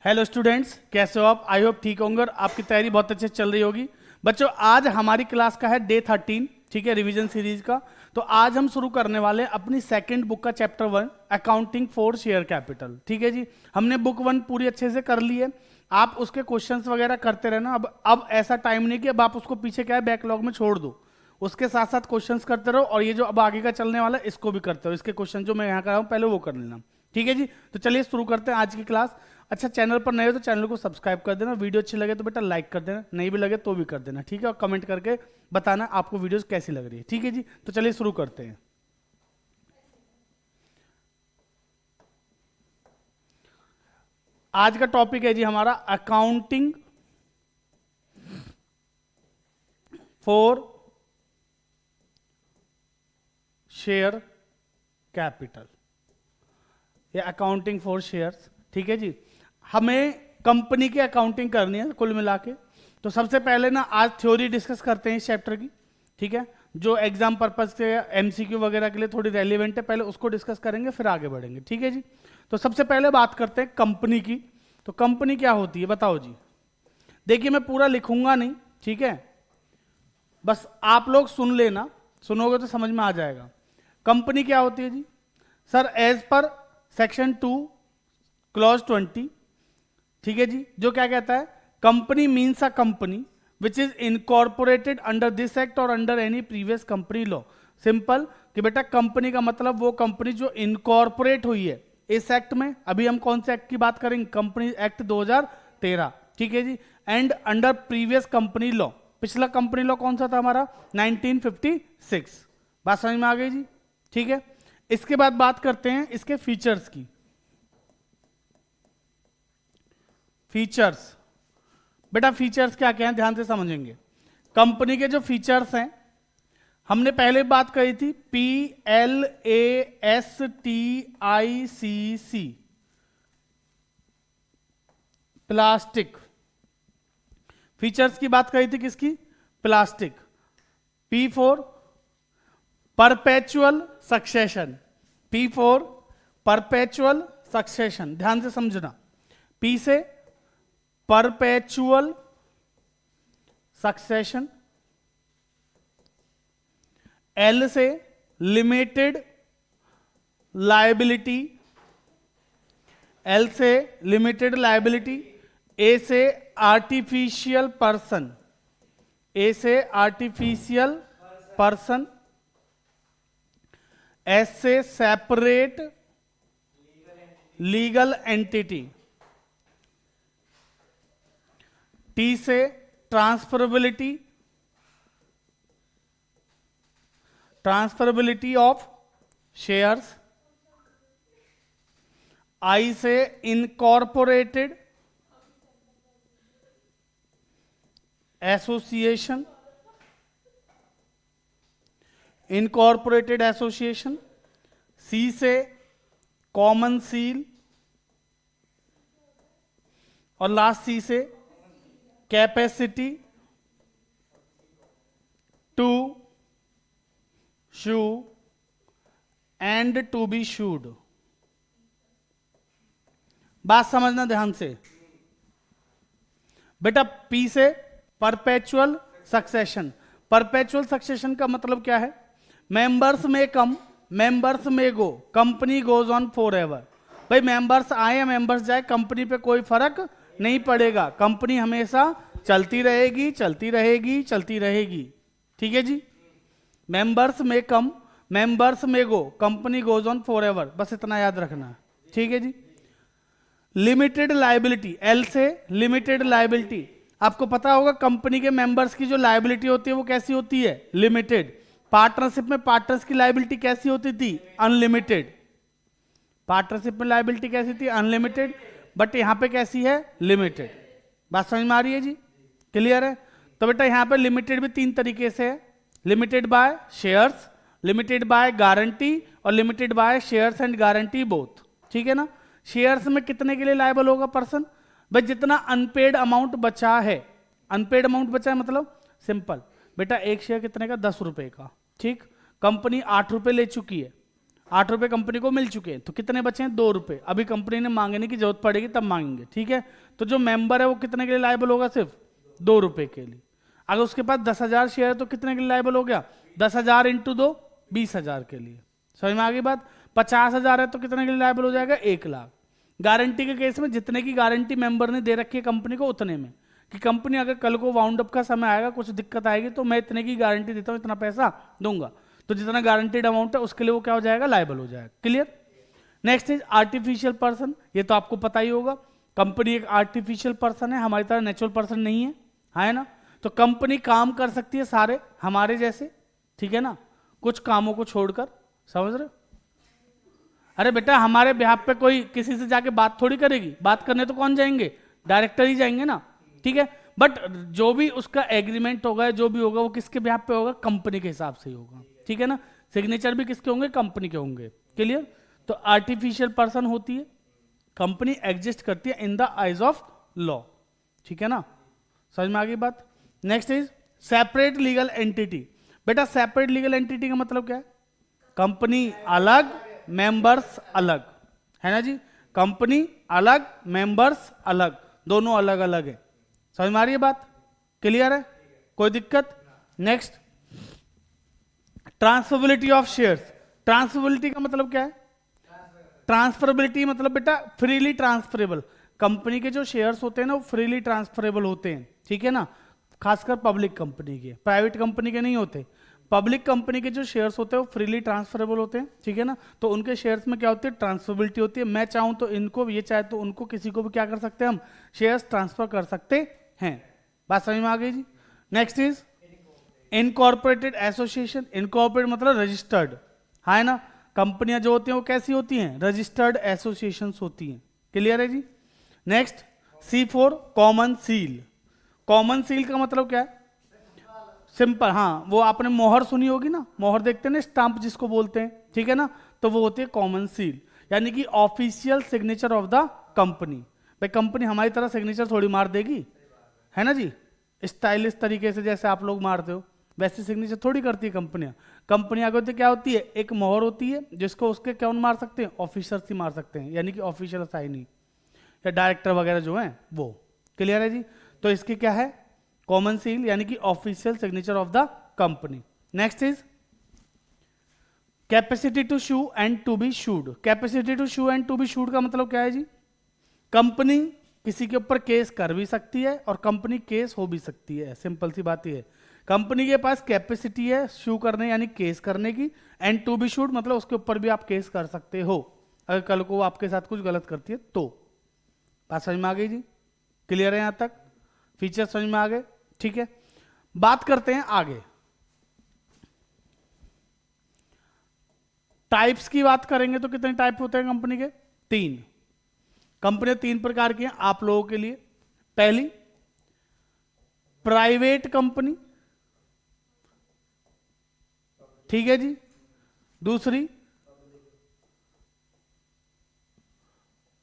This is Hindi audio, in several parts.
हेलो स्टूडेंट्स, कैसे हो आप? आई होप ठीक होंगे और आपकी तैयारी बहुत अच्छे से चल रही होगी। बच्चों, आज हमारी क्लास का है डे 13, ठीक है, रिवीजन सीरीज का। तो आज हम शुरू करने वाले हैं अपनी सेकंड बुक का chapter 1, accounting for share capital. ठीक है जी, हमने बुक 1 पूरी अच्छे से कर ली है। आप उसके क्वेश्चंस वगैरह करते रहना। अब ऐसा टाइम नहीं कि अब आप उसको पीछे क्या है बैकलॉग में छोड़ दो। उसके साथ साथ क्वेश्चंस करते रहो, और ये जो अब आगे का चलने वाला है इसको भी करते रहो। इसके क्वेश्चन जो मैं यहाँ कर रहा हूँ पहले वो कर लेना। ठीक है जी, तो चलिए शुरू करते हैं आज की क्लास। अच्छा, चैनल पर नए हो तो चैनल को सब्सक्राइब कर देना। वीडियो अच्छी लगे तो बेटा लाइक कर देना, नहीं भी लगे तो भी कर देना। ठीक है, और कमेंट करके बताना आपको वीडियोस कैसी लग रही है। ठीक है जी, तो चलिए शुरू करते हैं। आज का टॉपिक है जी हमारा अकाउंटिंग फॉर शेयर कैपिटल या अकाउंटिंग फॉर शेयर्स। ठीक है जी, हमें कंपनी की अकाउंटिंग करनी है कुल मिला के। तो सबसे पहले ना आज थ्योरी डिस्कस करते हैं इस चैप्टर की। ठीक है, जो एग्जाम पर्पज से एमसीक्यू वगैरह के लिए थोड़ी रेलिवेंट है, पहले उसको डिस्कस करेंगे फिर आगे बढ़ेंगे। ठीक है जी, तो सबसे पहले बात करते हैं कंपनी की। तो कंपनी क्या होती है बताओ जी। देखिए, मैं पूरा लिखूंगा नहीं, ठीक है, बस आप लोग सुन लेना, सुनोगे तो समझ में आ जाएगा। कंपनी क्या होती है जी sir? As per section 2 clause 20, ठीक है जी, जो क्या कहता है, company means a company which is incorporated under this act और under any previous company law. Simple कि बेटा कंपनी का मतलब वो कंपनी जो इनकॉर्पोरेट हुई है इस एक्ट में। अभी हम कौन से एक्ट की बात करेंगे? Company act 2013। ठीक है जी, and under previous company law. पिछला कंपनी लॉ कौन सा था हमारा? 1956। बात समझ में आ गई जी? ठीक है, इसके बाद बात करते हैं इसके फीचर्स की। फीचर्स, बेटा फीचर्स क्या क्या हैं ध्यान से समझेंगे। कंपनी के जो फीचर्स हैं हमने पहले बात करी थी, PLASTIC, प्लास्टिक। फीचर्स की बात करी थी किसकी? Plastic. P4 perpetual succession, P4 perpetual succession, ध्यान से समझना। P से परपेचुअल सक्सेशन, L से लिमिटेड लायबिलिटी, L से लिमिटेड लायबिलिटी, A से आर्टिफिशियल पर्सन, A से आर्टिफिशियल पर्सन, S से सेपरेट लीगल एंटिटी, T से transferability, transferability of shares, I से incorporated association, incorporated association, C से कॉमन सील, और लास्ट C से capacity to sue and to be sued. बात समझना ध्यान से बेटा। P से परपेचुअल सक्सेशन। परपेचुअल सक्सेशन का मतलब क्या है? मेंबर्स में come, members may go, company goes on forever. भाई मेंबर्स आए मेंबर्स जाए, कंपनी पे कोई फर्क नहीं पड़ेगा। कंपनी हमेशा चलती रहेगी, चलती रहेगी, चलती रहेगी। ठीक है जी, मेंबर्स में come, members may go, company goes on forever, बस इतना याद रखना। ठीक है जी, लिमिटेड लायबिलिटी, L से लिमिटेड लायबिलिटी। आपको पता होगा कंपनी के मेंबर्स की जो लायबिलिटी होती है वो कैसी होती है? लिमिटेड। पार्टनरशिप में पार्टनर्स की लायबिलिटी कैसी होती थी? अनलिमिटेड। पार्टनरशिप में लायबिलिटी कैसी थी? अनलिमिटेड। बट यहां पे कैसी है? लिमिटेड। बात समझ में आ रही है जी? क्लियर है? तो बेटा यहां पे लिमिटेड भी 3 तरीके से है, limited by shares, limited by guarantee, और limited by shares and guarantee both. ठीक है ना? शेयर्स में कितने के लिए लायबल होगा पर्सन? भाई जितना अनपेड अमाउंट बचा है, अनपेड अमाउंट बचा है मतलब सिंपल बेटा, एक शेयर कितने का? 10 रुपए का। ठीक, कंपनी 8 रुपए ले चुकी है, 8 रुपए कंपनी को मिल चुके हैं, तो कितने बचे हैं? 2 रुपए। अभी कंपनी ने मांगने की जरूरत पड़ेगी तब मांगेंगे, ठीक है। तो जो मेंबर है वो कितने के लिए लायबल होगा? सिर्फ 2 रुपए के लिए। अगर उसके पास 10,000 शेयर है तो कितने के लिए लायबल हो गया? 10,000 इंटू 2, 20,000 के लिए। समझ में आ गई बात? 50,000 है तो कितने के लिए लायबल हो जाएगा? 1,00,000। गारंटी के केस में जितने की गारंटी मेंबर ने दे रखी है कंपनी को उतने में, कि कंपनी अगर कल को वाउंड अप का समय आएगा, कुछ दिक्कत आएगी, तो मैं इतने की गारंटी देता हूं, इतना पैसा दूंगा, तो जितना गारंटीड अमाउंट है उसके लिए वो क्या हो जाएगा? लायबल हो जाएगा। Clear? Next is artificial person. ये तो आपको पता ही होगा, कंपनी एक आर्टिफिशियल पर्सन है, हमारी तरह नेचुरल पर्सन नहीं है ना। तो कंपनी काम कर सकती है सारे हमारे जैसे, ठीक है ना, कुछ कामों को छोड़कर। समझ रहे हो? अरे बेटा, हमारे बिहाफ पे कोई किसी से जाके बात थोड़ी करेगी, बात करने तो कौन जाएंगे? डायरेक्टर ही जाएंगे ना, ठीक है। बट जो भी उसका एग्रीमेंट होगा, जो भी होगा, वो किसके बिहाफ पे होगा? कंपनी के हिसाब से ही होगा, ठीक है ना। सिग्नेचर भी किसके होंगे? कंपनी के होंगे। क्लियर? तो आर्टिफिशियल पर्सन होती है, कंपनी एग्जिस्ट करती है in the eyes of law, ठीक है ना। समझ में आ गई बात? Next is separate legal entity. बेटा, सेपरेट लीगल एंटिटी का मतलब क्या है? कंपनी अलग, मेंबर्स अलग, है ना जी। कंपनी अलग, मेंबर्स अलग, दोनों अलग अलग है। समझ में आ रही है बात? क्लियर है? कोई दिक्कत? Next, transferability of shares. Transferability का मतलब क्या है? ट्रांसफरेबिलिटी मतलब बेटा फ्रीली ट्रांसफरेबल। कंपनी के जो शेयर्स होते हैं ना वो फ्रीली ट्रांसफरेबल होते हैं, ठीक है ना। खासकर पब्लिक कंपनी के, प्राइवेट कंपनी के नहीं होते। पब्लिक कंपनी के जो शेयर्स होते हैं वो फ्रीली ट्रांसफरेबल होते हैं, ठीक है ना। तो उनके शेयर्स में क्या होती है? ट्रांसफरेबिलिटी होती है। मैं चाहूं तो इनको, ये चाहे तो उनको, किसी को भी क्या कर सकते हैं? हम शेयर्स ट्रांसफर कर सकते हैं। बात समझ में आ गई जी? Next is incorporated association. Incorporate मतलब रजिस्टर्ड, है ना। कंपनियां जो होती हैं वो कैसी होती हैं? रजिस्टर्ड एसोसिएशन होती हैं। क्लियर है जी? Next, C4 common seal. Common seal का मतलब क्या है? सिंपल, हाँ, वो आपने मोहर सुनी होगी ना, मोहर देखते हैं ना, स्टाम्प जिसको बोलते हैं, ठीक है ना। तो वो होती है कॉमन सील, यानी कि official signature of the company. भाई कंपनी हमारी तरह सिग्नेचर थोड़ी मार देगी, है ना जी, स्टाइलिश तरीके से जैसे आप लोग मारते हो वैसे सिग्नेचर थोड़ी करती है कंपनियां। कंपनी आगे होती क्या होती है? एक मोहर होती है जिसको उसके कौन मार सकते हैं? ऑफिसर्स ही मार सकते हैं, यानी कि ऑफिशियल साइनिंग या डायरेक्टर वगैरह जो है वो। क्लियर है जी? तो इसकी क्या है? कॉमन सील, यानी कि official signature of the company. Next is capacity to sue and to be sued. Capacity to sue and to be sued का मतलब क्या है जी? कंपनी किसी के ऊपर केस कर भी सकती है और कंपनी केस हो भी सकती है। सिंपल सी बात है, कंपनी के पास कैपेसिटी है शू करने यानी केस करने की, एंड टू बी शूड मतलब उसके ऊपर भी आप केस कर सकते हो अगर कल को वो आपके साथ कुछ गलत करती है तो। बात समझ में आ गई जी? क्लियर है यहां तक? फीचर समझ में आ गए? ठीक है, बात करते हैं आगे। टाइप्स की बात करेंगे तो कितने टाइप होते हैं कंपनी के? 3। कंपनी 3 प्रकार की हैं आप लोगों के लिए। पहली, प्राइवेट कंपनी, ठीक है जी। दूसरी,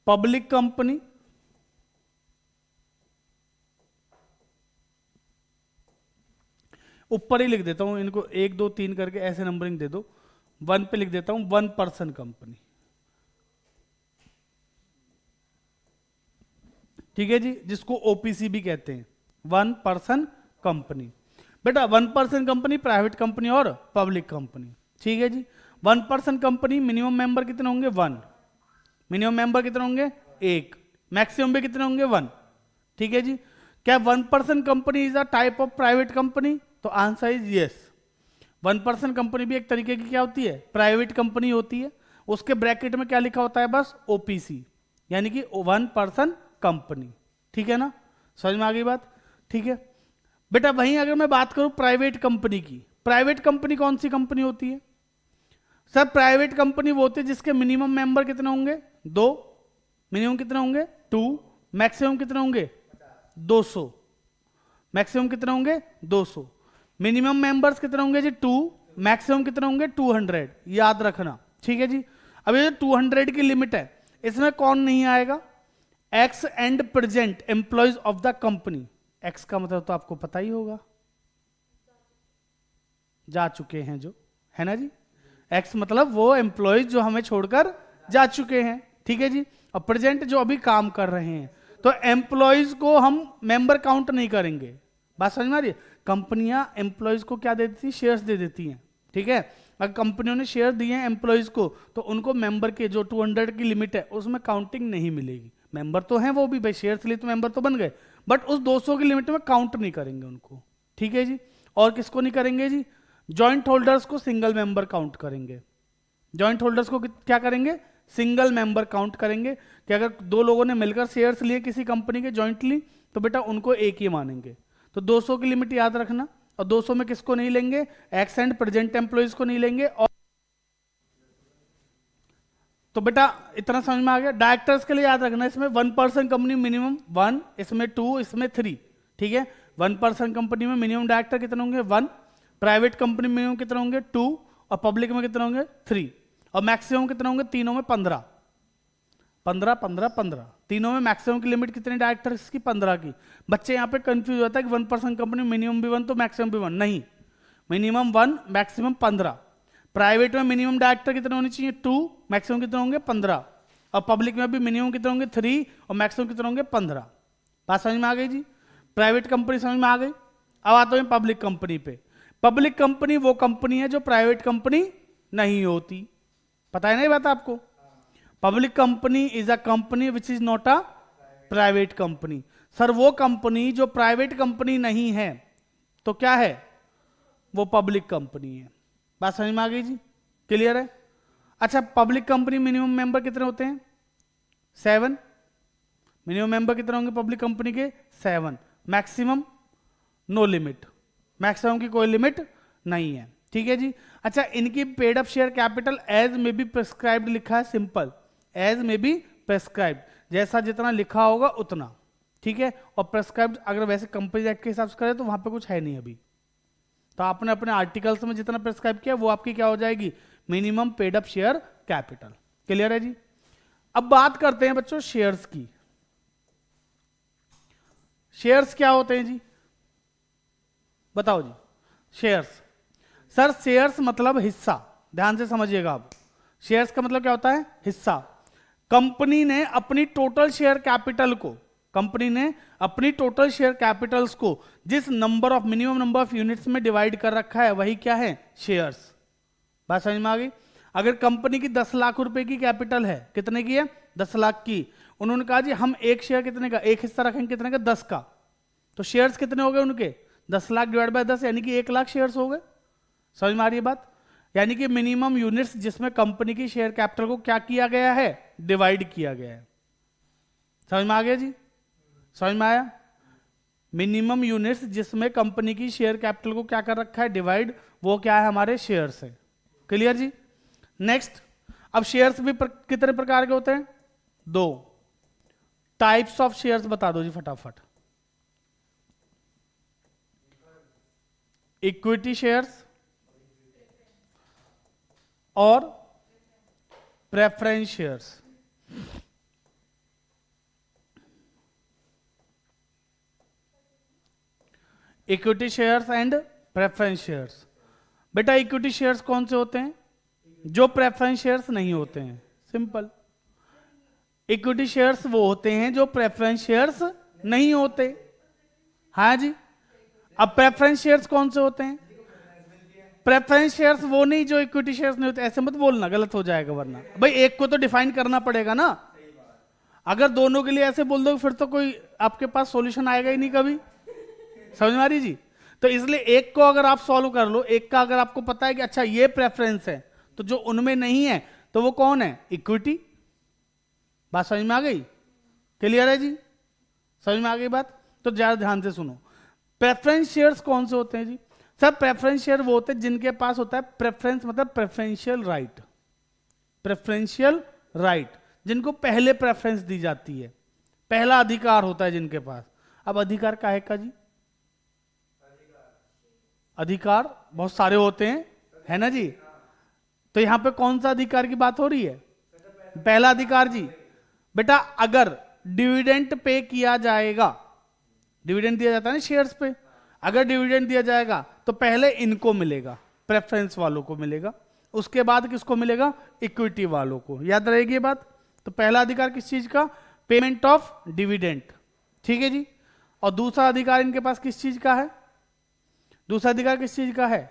पब्लिक कंपनी। ऊपर ही लिख देता हूं इनको 1 2 3 करके ऐसे नंबरिंग दे दो। 1 पे लिख देता हूं 1 पर्सन कंपनी, ठीक है जी, जिसको ओपीसी भी कहते हैं, 1 पर्सन कंपनी। बेटा 1 पर्सन कंपनी प्राइवेट कंपनी और पब्लिक कंपनी, ठीक है जी। 1 पर्सन कंपनी मिनिमम मेंबर कितने होंगे? 1। मिनिमम मेंबर कितने होंगे? 1। मैक्सिमम भी कितने होंगे? 1, ठीक है जी। क्या 1 person company is a type of private company? तो answer is yes. 1 person company भी एक तरीके की क्या होती है? प्राइवेट कंपनी होती है। उसके ब्रैकेट में क्या लिखा होता है? बस ओपीसी, यानी कि 1 पर्सन कंपनी, ठीक है ना। समझ में आ गई बात? ठीक है बेटा। वहीं अगर मैं बात करूं प्राइवेट कंपनी की, प्राइवेट कंपनी कौन सी कंपनी होती है? सर प्राइवेट कंपनी वो होती है जिसके मिनिमम मेंबर कितने होंगे? 2। मिनिमम कितने होंगे? 2। मैक्सिमम कितने होंगे? 200। मैक्सिमम कितने होंगे? 200। मिनिमम मेंबर्स कितने होंगे जी? 2। मैक्सिमम कितने होंगे? 200। याद रखना, ठीक है जी। अब ये 200 की लिमिट है, इसमें कौन नहीं आएगा? X and present employees of the company. X का मतलब तो आपको पता ही होगा, जा चुके हैं जो, है ना जी। एक्स मतलब वो एम्प्लॉयज जो हमें छोड़कर जा चुके हैं, ठीक है जी। और प्रेजेंट जो अभी काम कर रहे हैं, तो एम्प्लॉयज को हम मेंबर काउंट नहीं करेंगे। बात समझ में आ रही है? कंपनियां एम्प्लॉयज को क्या दे देती है? शेयर्स दे देती हैं, ठीक है। अगर कंपनियों ने शेयर दिए हैं एम्प्लॉयज को, तो उनको मेंबर के जो 200 की लिमिट है उसमें काउंटिंग नहीं मिलेगी। मेंबर तो हैं वो भी भाई, शेयर्स लिए तो मेंबर तो बन गए, बट उस 200 की लिमिट में काउंट नहीं करेंगे उनको, ठीक है जी। और किसको नहीं करेंगे जी? जॉइंट होल्डर्स को सिंगल मेंबर काउंट करेंगे। जॉइंट होल्डर्स को क्या करेंगे? सिंगल मेंबर काउंट करेंगे कि अगर दो लोगों ने मिलकर शेयर्स लिए किसी कंपनी के जॉइंटली, तो बेटा उनको एक ही मानेंगे। तो 200 की लिमिट याद रखना। और 200 में किसको नहीं लेंगे? एक्स एंड प्रेजेंट एम्प्लॉइज को नहीं लेंगे। और तो बेटा इतना समझ में आ गया। डायरेक्टर्स के लिए याद रखना, इसमें 1 पर्सन कंपनी मिनिमम 1, इसमें 2, इसमें 3, ठीक है। 1 पर्सन कंपनी में मिनिमम डायरेक्टर कितने होंगे? 1। प्राइवेट कंपनी में मिनिमम कितने होंगे? 2। और पब्लिक में कितने होंगे? 3। और मैक्सिमम कितने होंगे? तीनों में 15 15 15 15। तीनों में मैक्सिमम की लिमिट कितनी डायरेक्टर्स की? 15 की। बच्चे यहाँ पे कंफ्यूज होता है कि 1 पर्सन कंपनी मिनिमम भी 1 तो मैक्सिमम भी 1, नहीं, मिनिमम 1 मैक्सिमम 15। प्राइवेट में मिनिमम डायरेक्टर कितने होने चाहिए? 2, मैक्सिमम कितने होंगे? 15। और पब्लिक में भी मिनिमम कितने होंगे? 3 और मैक्सिमम कितने होंगे? 15। बात समझ में आ गई जी? प्राइवेट कंपनी समझ में आ गई। अब आता हूं पब्लिक कंपनी पे। पब्लिक कंपनी वो कंपनी है जो प्राइवेट कंपनी नहीं होती। पता है नहीं बात आपको? Public company is a company which is not a private company. Sir वो कंपनी जो प्राइवेट कंपनी नहीं है तो क्या है? वो पब्लिक कंपनी है। बात समझ में आ गई जी? क्लियर है? अच्छा, पब्लिक कंपनी मिनिमम मेंबर कितने होते हैं? 7। मिनिमम मेंबर कितने होंगे पब्लिक कंपनी के? 7। मैक्सिमम नो लिमिट, मैक्सिमम की कोई लिमिट नहीं है, ठीक है जी। अच्छा, इनकी paid up share capital as may be prescribed लिखा है, simple, as may be prescribed, जैसा जितना लिखा होगा उतना, ठीक है। और प्रेस्क्राइब्ड अगर वैसे कंपनी एक्ट के हिसाब से करें तो वहां पे कुछ है नहीं अभी, तो आपने अपने आर्टिकल्स में जितना प्रेस्क्राइब किया वो आपकी क्या हो जाएगी? Minimum paid up share capital. Clear है जी? अब बात करते हैं बच्चों शेयर्स की। शेयर्स क्या होते हैं जी? बताओ जी। शेयर्स, सर शेयर्स मतलब हिस्सा, ध्यान से समझिएगा आप। शेयर्स का मतलब क्या होता है? हिस्सा। कंपनी ने अपनी टोटल शेयर कैपिटल को, कंपनी ने अपनी टोटल शेयर कैपिटल्स को जिस number of minimum number of units में डिवाइड कर रखा है वही क्या है? शेयर्स। बात समझ में आ गई? अगर कंपनी की 10 लाख रुपए की कैपिटल है, कितने की है? 10 लाख की। उन्होंने कहा जी हम एक शेयर कितने का, एक हिस्सा रखेंगे कितने का? 10 का। तो शेयर्स कितने हो गए उनके? 10 लाख डिवाइड बाय 10 यानी कि 1 लाख शेयर्स हो गए। समझ में आ रही है बात? यानी कि मिनिमम यूनिट्स जिसमें कंपनी की शेयर कैपिटल को क्या किया गया है? डिवाइड किया गया है। समझ में आ गया जी? समझ में आया? मिनिमम यूनिट्स जिसमें कंपनी की शेयर कैपिटल को क्या कर रखा है? डिवाइड, वो क्या है? हमारे शेयर्स है। क्लियर जी? नेक्स्ट, अब शेयर्स भी कितने प्रकार के होते हैं? 2 टाइप्स ऑफ शेयर्स बता दो जी फटाफट। इक्विटी शेयर्स और preference shares. Equity shares and preference shares. बेटा इक्विटी शेयर्स कौन से होते हैं? जो प्रेफरेंस शेयर्स नहीं होते हैं, सिंपल। इक्विटी शेयर्स वो होते हैं जो प्रेफरेंस शेयर्स नहीं होते। हाँ जी। अब प्रेफरेंस शेयर्स कौन से होते हैं? प्रेफरेंस शेयर्स वो नहीं जो इक्विटी शेयर्स नहीं होते। ऐसे मत बोलना, गलत हो जाएगा, वरना भाई एक को तो डिफाइन करना पड़ेगा ना। अगर दोनों के लिए ऐसे बोल दो फिर तो कोई आपके पास सॉल्यूशन आएगा ही नहीं कभी। समझ में आ रही जी? तो इसलिए एक को अगर आप सॉल्व कर लो, एक का अगर आपको पता है कि अच्छा ये प्रेफरेंस है, तो जो उनमें नहीं है तो वो कौन है? इक्विटी। बात समझ में आ गई? क्लियर है जी? समझ में आ गई बात? तो ज्यादा ध्यान से सुनो। प्रेफरेंस शेयर्स कौन से होते हैं जी? सब प्रेफरेंस शेयर वो होते हैं जिनके पास होता है प्रेफरेंस, मतलब प्रेफरेंशियल राइट। प्रेफरेंशियल राइट, जिनको पहले प्रेफरेंस दी जाती है, पहला अधिकार होता है जिनके पास। अब अधिकार काहे का जी? अधिकार बहुत सारे होते हैं, है ना जी? तो यहां पे कौन सा अधिकार की बात हो रही है? पहला अधिकार जी। बेटा अगर डिविडेंड पे किया जाएगा, डिविडेंड दिया जाता है ना शेयर्स पे, अगर डिविडेंड दिया जाएगा तो पहले इनको मिलेगा, प्रेफरेंस वालों को मिलेगा। उसके बाद किसको मिलेगा? इक्विटी वालों को। याद रहेगी ये बात। तो पहला अधिकार किस चीज का? पेमेंट ऑफ डिविडेंड, ठीक है जी। और दूसरा अधिकार इनके पास किस चीज का है? दूसरा अधिकार किस चीज का है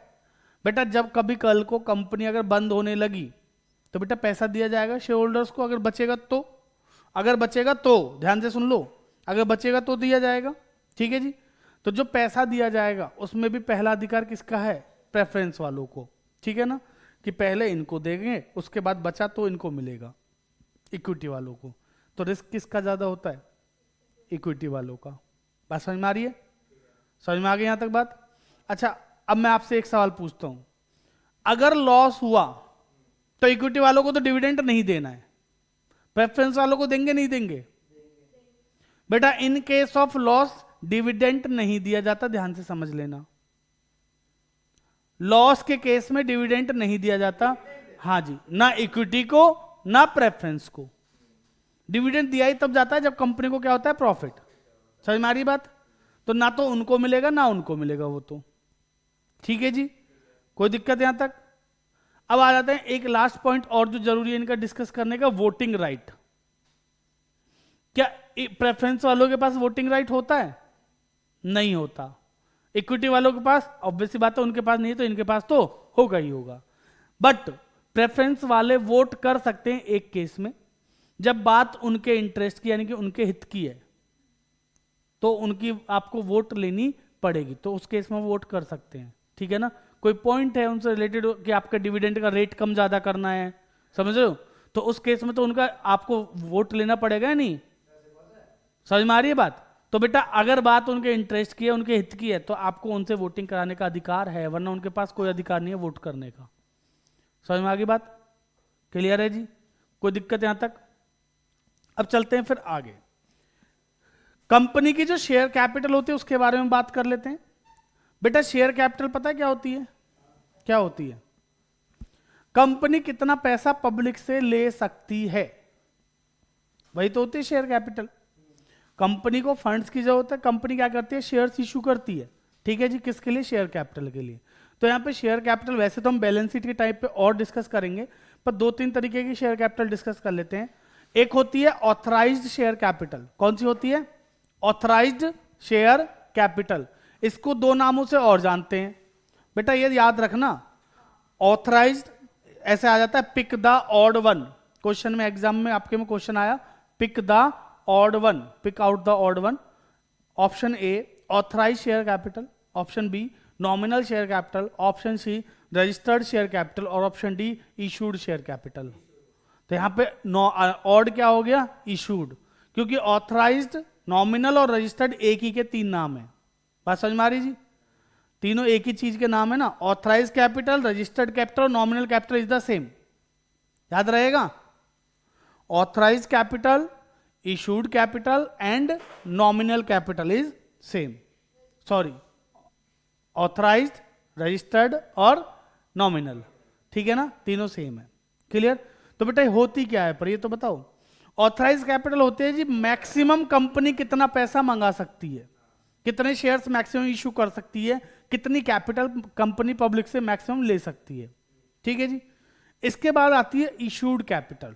बेटा? जब कभी कल को कंपनी अगर बंद होने लगी तो बेटा पैसा दिया जाएगा शेयर होल्डर्स को, अगर बचेगा तो। अगर बचेगा तो, ध्यान से सुन लो, अगर बचेगा तो दिया जाएगा, ठीक है जी। तो जो पैसा दिया जाएगा उसमें भी पहला अधिकार किसका है? प्रेफरेंस वालों को, ठीक है ना, कि पहले इनको देंगे उसके बाद बचा तो इनको मिलेगा, इक्विटी वालों को। तो रिस्क किसका ज्यादा होता है? इक्विटी वालों का। बात समझ में आ रही है? समझ में आ गई यहां तक बात? अच्छा, अब मैं आपसे एक सवाल पूछता हूं, अगर लॉस हुआ तो इक्विटी वालों को तो डिविडेंड नहीं देना है, प्रेफरेंस वालों को देंगे नहीं देंगे? बेटा in case of loss dividend नहीं दिया जाता, ध्यान से समझ लेना। लॉस के केस में डिविडेंड नहीं दिया जाता, हाँ जी, ना इक्विटी को ना प्रेफरेंस को। डिविडेंड दिया ही तब जाता है जब कंपनी को क्या होता है? प्रॉफिट। समझ में आ रही बात? तो ना तो उनको मिलेगा ना उनको मिलेगा वो तो, ठीक है जी। कोई दिक्कत यहां तक? अब आ जाते हैं एक लास्ट पॉइंट और जो जरूरी है इनका डिस्कस करने का, वोटिंग राइट। क्या प्रेफरेंस वालों के पास वोटिंग राइट होता है? नहीं होता। इक्विटी वालों के पास ऑब्वियसली बात है उनके पास नहीं है, तो इनके पास तो होगा ही होगा। बट प्रेफरेंस वाले वोट कर सकते हैं एक केस में, जब बात उनके इंटरेस्ट की यानी कि उनके हित की है, तो उनकी आपको वोट लेनी पड़ेगी, तो उस केस में वोट कर सकते हैं, ठीक है ना। कोई पॉइंट है उनसे रिलेटेड कि आपका डिविडेंड का रेट कम ज्यादा करना है, समझ रहे हो, तो उस केस में तो उनका आपको वोट लेना पड़ेगा या नहीं? समझ में आ रही है बात? तो बेटा अगर बात उनके इंटरेस्ट की है, उनके हित की है, तो आपको उनसे वोटिंग कराने का अधिकार है, वरना उनके पास कोई अधिकार नहीं है वोट करने का। समझ में आ गई बात? क्लियर है जी? कोई दिक्कत यहां तक? अब चलते हैं फिर आगे। कंपनी की जो शेयर कैपिटल होती है उसके बारे में बात कर लेते हैं। बेटा शेयर कैपिटल पता है क्या होती है? क्या होती है? कंपनी कितना पैसा पब्लिक से ले सकती है, वही तो होती है शेयर कैपिटल। कंपनी को फंड्स की जरूरत है, कंपनी क्या करती है? शेयर्स इशू करती है, ठीक है जी। किसके लिए? शेयर कैपिटल के लिए। तो यहां पे शेयर कैपिटल, वैसे तो हम बैलेंस शीट के टाइप पे और डिस्कस करेंगे, पर दो तीन तरीके की शेयर कैपिटल डिस्कस कर लेते हैं। एक होती है ऑथराइज्ड शेयर कैपिटल। कौन सी होती है? Authorised share capital. इसको दो नामों से और जानते हैं बेटा, ये याद रखना। ऑथराइज्ड ऐसे आ जाता है pick the odd one, question में एग्जाम में आपके में क्वेश्चन आया pick the odd one, pick out the odd one. Option A authorised share capital, option B nominal share capital, option C registered share capital और option D issued share capital. तो यहां पे ऑड क्या हो गया? इशूड, क्योंकि ऑथराइज्ड, नॉमिनल और रजिस्टर्ड एक ही के तीन नाम है। बात समझ में आ रही जी? तीनों एक ही चीज के नाम है ना, ऑथराइज्ड कैपिटल, रजिस्टर्ड कैपिटल और nominal capital is the same. याद रहेगा? Authorised capital, issued capital and nominal capital is same. Sorry, authorised, registered और नॉमिनल, ठीक है ना, तीनों सेम है। क्लियर? तो बेटा होती क्या है पर ये तो बताओ। ऑथराइज्ड कैपिटल होते हैं जी मैक्सिमम कंपनी कितना पैसा मंगा सकती है, कितने शेयर्स मैक्सिमम इशू कर सकती है, कितनी कैपिटल कंपनी पब्लिक से मैक्सिमम ले सकती है, ठीक है जी। इसके बाद आती है इशूड कैपिटल।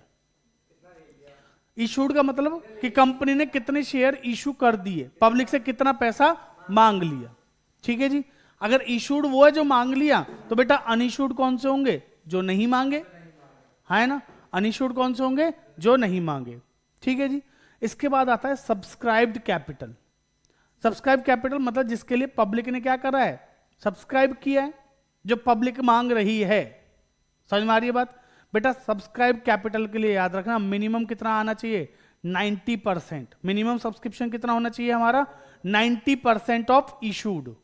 इशूड का मतलब कि कंपनी ने कितने शेयर इशू कर दिए, पब्लिक से कितना पैसा मांग लिया, ठीक है जी। अगर इशूड वो है जो मांग लिया, तो बेटा अनइशूड कौन से होंगे? जो नहीं मांगे, है ना। अनइशूड कौन से होंगे? जो नहीं मांगे, ठीक है जी। इसके बाद आता है सब्सक्राइब्ड कैपिटल। सब्सक्राइब कैपिटल मतलब जिसके लिए पब्लिक ने क्या करा है? सब्सक्राइब किया है, जो पब्लिक मांग रही है। समझ में आ रही है बात? बेटा सब्सक्राइब कैपिटल के लिए याद रखना मिनिमम कितना आना चाहिए? 90%। मिनिमम सब्सक्रिप्शन कितना होना चाहिए हमारा? 90% ऑफ इशूड।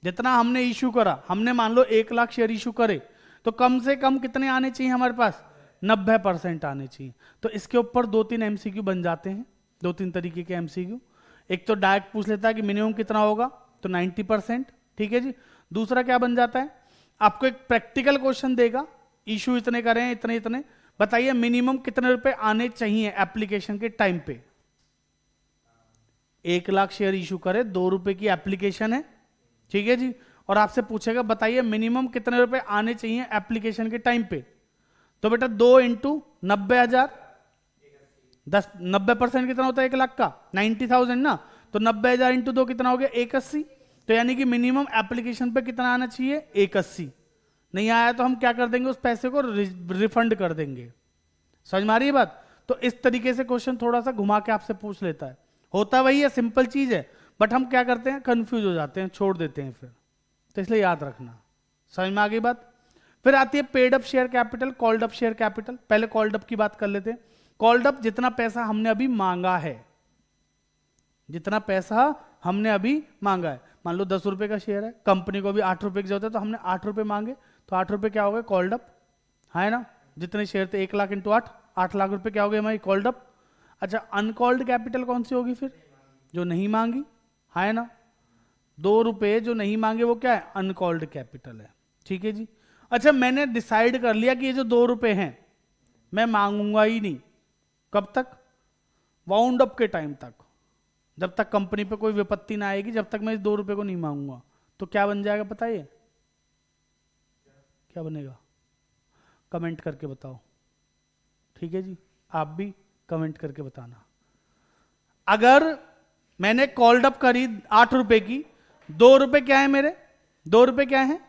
जितना हमने इशू करा, हमने मान लो 1 लाख शेयर इशू करे, तो कम से कम कितने आने चाहिए हमारे पास? 90% आने चाहिए। तो इसके ऊपर 2-3 एमसीक्यू बन जाते हैं, 2-3 तरीके के एमसीक्यू। एक तो डायरेक्ट पूछ लेता है कि मिनिमम कितना होगा, तो 90%, ठीक है जी। दूसरा क्या बन जाता है? आपको एक प्रैक्टिकल क्वेश्चन देगा, इशू इतने करें, इतने इतने, बताइए मिनिमम कितने रुपए आने चाहिए एप्लीकेशन के टाइम पे? 1 लाख शेयर इशू करे, 2 रुपए की एप्लीकेशन है, ठीक है जी, और आपसे पूछेगा बताइए मिनिमम कितने रुपए आने चाहिए एप्लीकेशन के टाइम पे, तो बेटा 2 इंटू 90,000, 90% कितना होता है 1 लाख का, 90,000 ना, तो 90,000 इंटू 2 कितना हो गया 180। तो यानी कि मिनिमम एप्लीकेशन पे कितना आना चाहिए 180। नहीं आया तो हम क्या कर देंगे, उस पैसे को रिफंड कर देंगे। समझ में आ रही है बात? तो इस तरीके से क्वेश्चन थोड़ा सा घुमा के आपसे पूछ लेता है, होता वही है, सिंपल चीज है, बट हम क्या करते हैं कंफ्यूज हो जाते हैं, छोड़ देते हैं फिर, तो इसलिए याद रखना। समझ में आ गई बात? फिर आती है paid up share capital, called up share capital. पहले कॉल्ड अप की बात कर लेते हैं। कॉल्ड अप जितना पैसा हमने अभी मांगा है, जितना पैसा हमने अभी मांगा है, मान लो 10 रुपए का शेयर है, कंपनी को भी 8 रुपए की जरूरत है, तो हमने 8 रुपए मांगे, तो 8 रुपए क्या हो गए कॉल्ड अप, है ना? जितने शेयर थे 1 लाख इंटू 8, 8 लाख रुपए क्या हो गए हमारी कॉल्ड अप। अच्छा, अनकॉल्ड कैपिटल कौन सी होगी फिर, जो नहीं मांगी, है ना? 2 रुपए जो नहीं मांगे वो क्या है, अनकॉल्ड कैपिटल है। ठीक है जी। अच्छा, मैंने डिसाइड कर लिया कि ये जो 2 रुपए हैं मैं मांगूंगा ही नहीं, कब तक, वाउंड अप के टाइम तक, जब तक कंपनी पे कोई विपत्ति ना आएगी, जब तक मैं इस 2 रुपए को नहीं मांगूंगा। तो क्या बन जाएगा पता है, क्या बनेगा, कमेंट करके बताओ। ठीक है जी, आप भी कमेंट करके बताना। अगर मैंने कॉल्ड अप करी 8 रुपए की, 2 रुपए क्या है मेरे, 2 रुपए क्या है,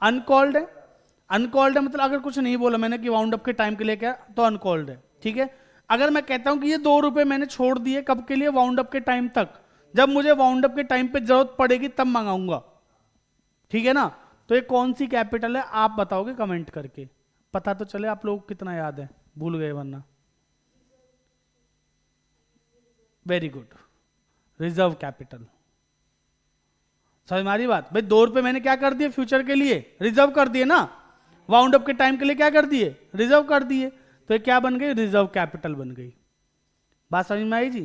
अनकॉल्ड है। अनकॉल्ड है मतलब अगर कुछ नहीं बोला मैंने कि वाउंड अप के टाइम के लिए क्या, तो अनकॉल्ड है। ठीक है, अगर मैं कहता हूं कि ये 2 रुपए मैंने छोड़ दिए कब के लिए, वाउंड अप के टाइम तक, जब मुझे वाउंड अप के टाइम पे जरूरत पड़ेगी तब मंगाऊंगा। ठीक है ना? तो ये कौन सी कैपिटल है आप बताओगे कमेंट करके, पता तो चले आप लोग कितना याद है, भूल गए वरना। Very good, reserve capital. समझ में आ रही बात? भाई 2 रुपए मैंने क्या कर दिए फ्यूचर के लिए, रिजर्व कर दिए ना, वाउंड अप के टाइम के लिए क्या कर दिए, रिजर्व कर दिए, तो ये क्या बन गई, रिजर्व कैपिटल बन गई। बात समझ में आई जी?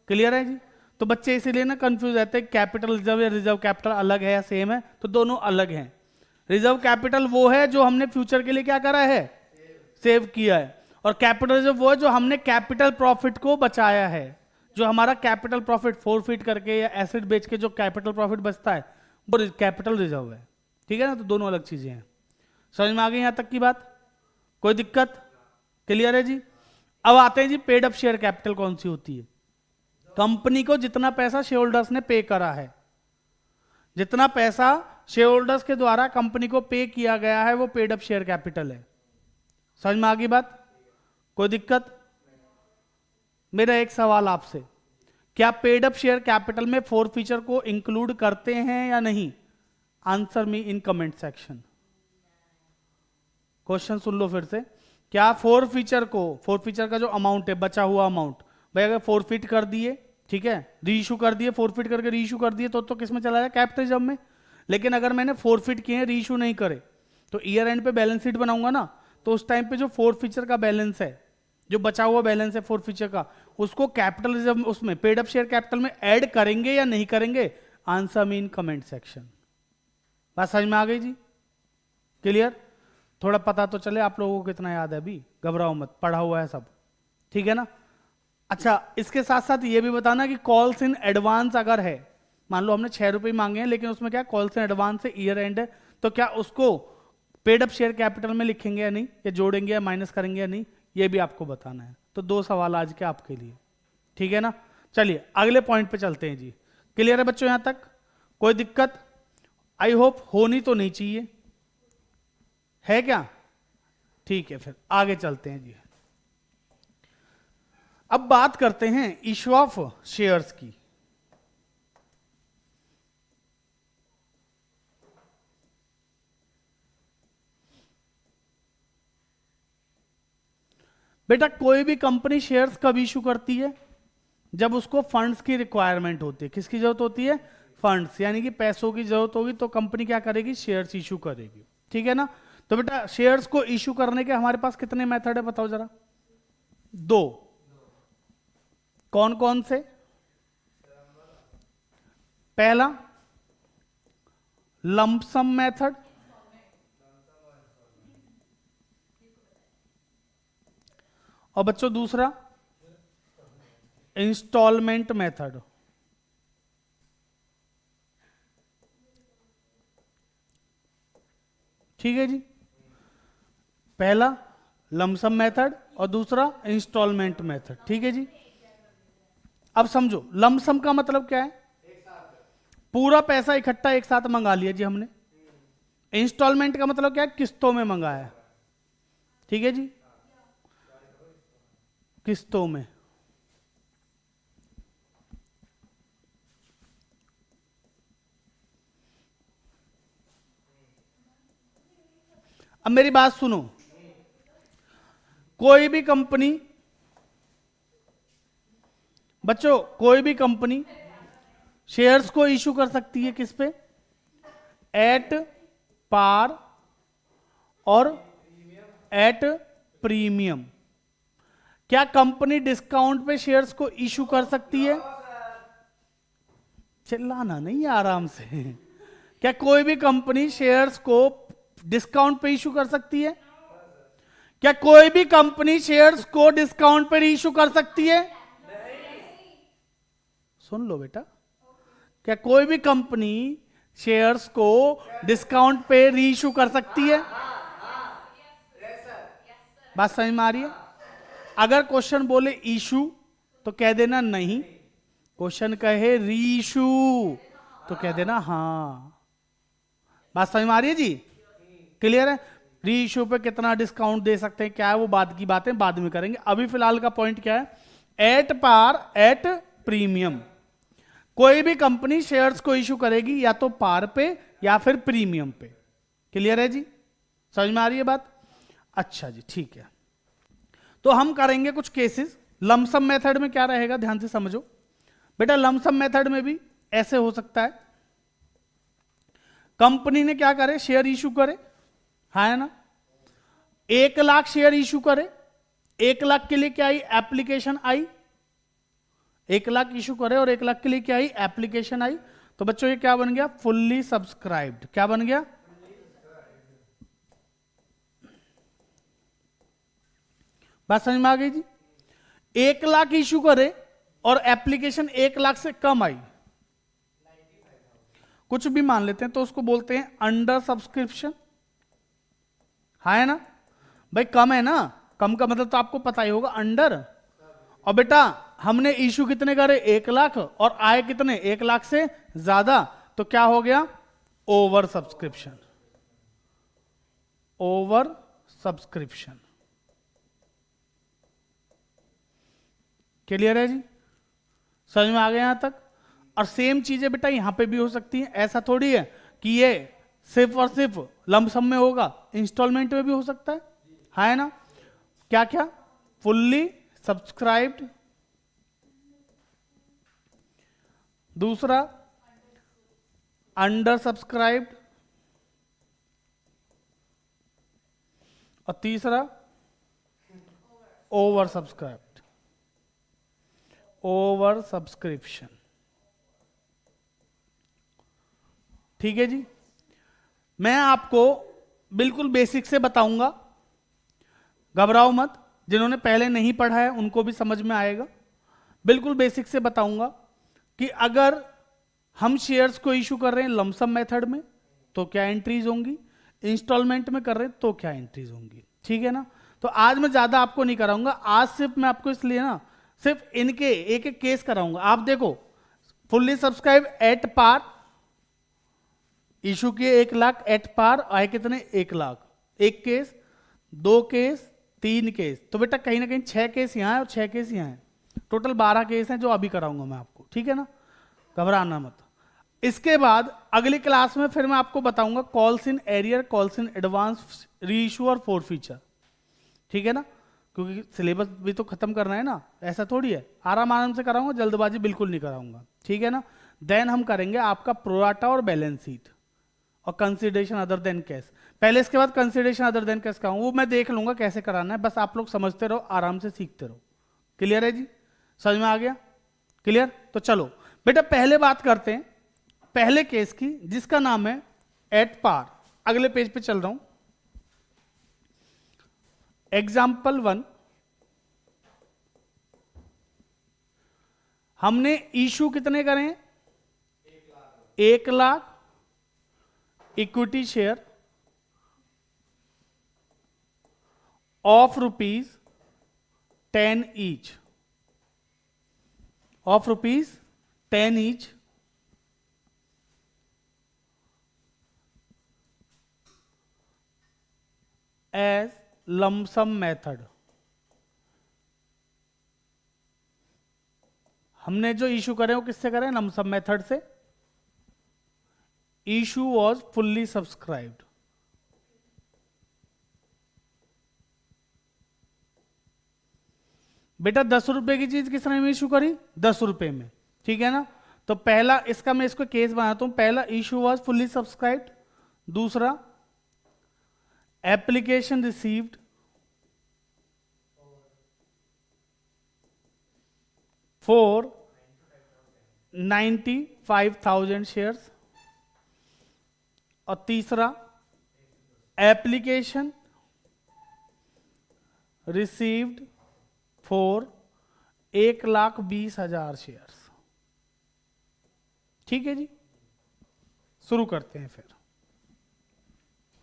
क्लियर है जी? तो बच्चे इसीलिए ना कंफ्यूज रहते हैं, कैपिटल रिजर्व या रिजर्व कैपिटल अलग है या सेम है, तो दोनों अलग हैं। रिजर्व कैपिटल वो है जो हमने फ्यूचर के लिए क्या करा है, सेव किया है, और कैपिटल रिजर्व वो है जो हमने कैपिटल प्रॉफिट को बचाया है, जो हमारा कैपिटल प्रॉफिट फोरफिट करके या एसेट बेच के जो कैपिटल प्रॉफिट बचता है वो कैपिटल रिजर्व है। ठीक है ना? तो दोनों अलग चीजें हैं। समझ में आ गई यहां तक की बात? कोई दिक्कत? क्लियर है जी? अब आते हैं जी पेड अप शेयर कैपिटल कौन सी होती है। कंपनी को जितना पैसा शेयर होल्डर्स ने पे करा है, जितना पैसा शेयर होल्डर्स के द्वारा कंपनी को पे किया गया है वो पेड अप शेयर कैपिटल है। समझ में आ गई बात? कोई दिक्कत? मेरा एक सवाल आपसे, क्या पेड अप शेयर कैपिटल में फोरफीचर को इंक्लूड करते हैं या नहीं? Answer me in comment section. Question सुन लो फिर से, क्या फोरफीचर को, फोरफीचर का जो अमाउंट है बचा हुआ अमाउंट, भाई अगर फोरफिट कर दिए, ठीक है, री इशू कर दिए, फोरफिट करके री इशू कर दिए तो किस में चला जाए, कैपिटल रिजर्व में। लेकिन अगर मैंने फोरफिट किए री इशू नहीं करे तो ईयर एंड पे बैलेंस शीट बनाऊंगा ना, तो उस टाइम पे जो फोरफीचर का बैलेंस है, जो बचा हुआ बैलेंस है फोरफीचर का, उसको कैपिटल रिजर्व उसमें पेड अप शेयर कैपिटल में ऐड करेंगे या नहीं करेंगे? Answer me in comment section. बात समझ में आ गई जी? क्लियर? थोड़ा पता तो चले आप लोगों को कितना याद है, अभी घबराओ मत, पढ़ा हुआ है सब। ठीक है ना? अच्छा, इसके साथ साथ ये भी बताना कि कॉल्स इन एडवांस अगर है, मान लो हमने 6 रुपए मांगे हैं लेकिन उसमें क्या कॉल्स इन एडवांस से ईयर एंड है, तो क्या उसको पेड अप शेयर कैपिटल में लिखेंगे या नहीं, या जोड़ेंगे या माइनस करेंगे या नहीं, ये भी आपको बताना है। तो 2 सवाल आज के आपके लिए। ठीक है ना? चलिए अगले पॉइंट पे चलते हैं जी। क्लियर है बच्चों यहां तक? कोई दिक्कत? आई होप होनी तो नहीं चाहिए, है क्या? ठीक है, फिर आगे चलते हैं जी। अब बात करते हैं इशू ऑफ शेयर्स की। बेटा कोई भी कंपनी शेयर्स कब इशू करती है? जब उसको फंड्स की रिक्वायरमेंट होती है। किसकी जरूरत होती है? फंड्स, यानी कि पैसों की जरूरत होगी तो कंपनी क्या करेगी? शेयर्स इशू करेगी। ठीक है ना? तो बेटा शेयर्स को इशू करने के हमारे पास कितने मेथड है बताओ जरा? 2। कौन कौन से? पहला लंपसम मेथड, और बच्चों दूसरा इंस्टॉलमेंट मेथड। ठीक है जी। पहला लमसम मेथड और दूसरा इंस्टॉलमेंट मेथड, ठीक है जी। अब समझो लमसम का मतलब क्या है, पूरा पैसा इकट्ठा एक साथ मंगा लिया जी हमने। इंस्टॉलमेंट का मतलब क्या है, किस्तों में मंगाया, ठीक है जी, किस्तों में। अब मेरी बात सुनो, कोई भी कंपनी, बच्चों कोई भी कंपनी शेयर्स को इशू कर सकती है किस पे, एट पार और एट प्रीमियम। क्या कंपनी डिस्काउंट पे शेयर्स को इशू कर सकती है? चिल्लाना नहीं, आराम से। क्या कोई भी कंपनी शेयर्स को डिस्काउंट पे इशू कर सकती है? क्या कोई भी कंपनी शेयर्स को डिस्काउंट पे इशू कर सकती है? सुन लो बेटा, क्या कोई भी कंपनी शेयर्स को डिस्काउंट पे रीइशू कर सकती है? बात समझ में आ रही है? अगर क्वेश्चन बोले इशू तो कह देना नहीं, क्वेश्चन कहे रीइशू तो कह देना हाँ। बात समझ में आ रही है जी? क्लियर है? रीइशू पे कितना डिस्काउंट दे सकते हैं, क्या है वो बाद की बातें बाद में करेंगे। अभी फिलहाल का पॉइंट क्या है, एट पार एट प्रीमियम। कोई भी कंपनी शेयर्स को इशू करेगी या तो पार पे या फिर प्रीमियम पे। क्लियर है जी? समझ में आ रही है बात? अच्छा जी, ठीक है। तो हम करेंगे कुछ केसेस। लमसम मेथड में क्या रहेगा, ध्यान से समझो बेटा। लमसम मेथड में भी ऐसे हो सकता है, कंपनी ने क्या करे, शेयर इशू करे, है ना, 1,00,000 शेयर इशू करे। 1,00,000 के लिए क्या आई, एप्लीकेशन आई। 1,00,000 इशू करे और 1,00,000 के लिए क्या आई, एप्लीकेशन आई। तो बच्चों ये क्या बन गया, फुल्ली सब्सक्राइब्ड। क्या बन गया? बात समझ में आ गई जी? 1,00,000 इशू करे और एप्लीकेशन 1,00,000 से कम आई, कुछ भी मान लेते हैं, तो उसको बोलते हैं अंडर सब्सक्रिप्शन, है ना भाई? कम है ना, कम का मतलब तो आपको पता ही होगा, अंडर। और बेटा हमने इशू कितने करे, 1,00,000, और आए कितने, 1,00,000 से ज्यादा, तो क्या हो गया, over subscription. Over subscription. Clear है जी? समझ में आ गया यहां तक? और सेम चीजें बेटा यहां पे भी हो सकती हैं। ऐसा थोड़ी है कि ये सिर्फ और सिर्फ लमसम में होगा, इंस्टॉलमेंट में भी हो सकता है ना? क्या क्या, फुल्ली सब्सक्राइब्ड, दूसरा अंडर सब्सक्राइब्ड, और तीसरा ओवर सब्सक्राइब्ड, ओवर सब्सक्रिप्शन। ठीक है जी? मैं आपको बिल्कुल बेसिक से बताऊंगा, घबराओ मत। जिन्होंने पहले नहीं पढ़ा है उनको भी समझ में आएगा। बिल्कुल बेसिक से बताऊंगा कि अगर हम शेयर्स को इशू कर रहे हैं लमसम मेथड में तो क्या एंट्रीज होंगी, इंस्टॉलमेंट में कर रहे हैं तो क्या एंट्रीज होंगी। ठीक है ना? तो आज मैं ज्यादा आपको नहीं कराऊंगा, आज सिर्फ मैं आपको इसलिए ना सिर्फ इनके एक एक केस कराऊंगा। आप देखो, fully subscribe at par, issue किए 1,00,000 एट पार, आए कितने, 1,00,000। एक केस, 2 केस, 3 केस, तो बेटा कहीं ना कहीं 6 केस यहां है और 6 केस यहां है। टोटल 12 केस हैं जो अभी कराऊंगा मैं आपको। ठीक है ना? घबराना मत। इसके बाद अगली क्लास में फिर मैं आपको बताऊंगा calls in arrear, calls in advance, री इशू और फोर फीचर। ठीक है ना? क्योंकि सिलेबस भी तो खत्म करना है ना, ऐसा थोड़ी है। आराम से कराऊंगा, जल्दबाजी बिल्कुल नहीं कराऊंगा। ठीक है ना? देन हम करेंगे आपका प्रोराटा और बैलेंस शीट और कंसिडरेशन अदर देन कैश। पहले इसके बाद कंसिडरेशन अदर देन कैश का वो मैं देख लूंगा कैसे कराना है, बस आप लोग समझते रहो, आराम से सीखते रहो। क्लियर है जी? समझ में आ गया? क्लियर? तो चलो बेटा पहले बात करते हैं पहले केस की, जिसका नाम है एट पार। अगले पेज पे चल रहा हूं। एग्जाम्पल 1, हमने इशू कितने करें, 1,00,000 equity share of rupees 10 each, of rupees 10 each as lump sum method. हमने जो इशू करे वो किससे करें? लमसम मेथड से। Issue was fully subscribed. बेटा 10 रुपए की चीज किस ने इशू करी? 10 रुपए में, ठीक है ना। तो पहला इसका मैं इसको केस बनाता हूं। पहला इशू वॉज फुल्ली सब्सक्राइब्ड, दूसरा एप्लीकेशन रिसीव्ड फॉर 95,000 शेयर्स, और तीसरा एप्लीकेशन रिसीव्ड फॉर 1,20,000 शेयर्स। ठीक है जी, शुरू करते हैं। फिर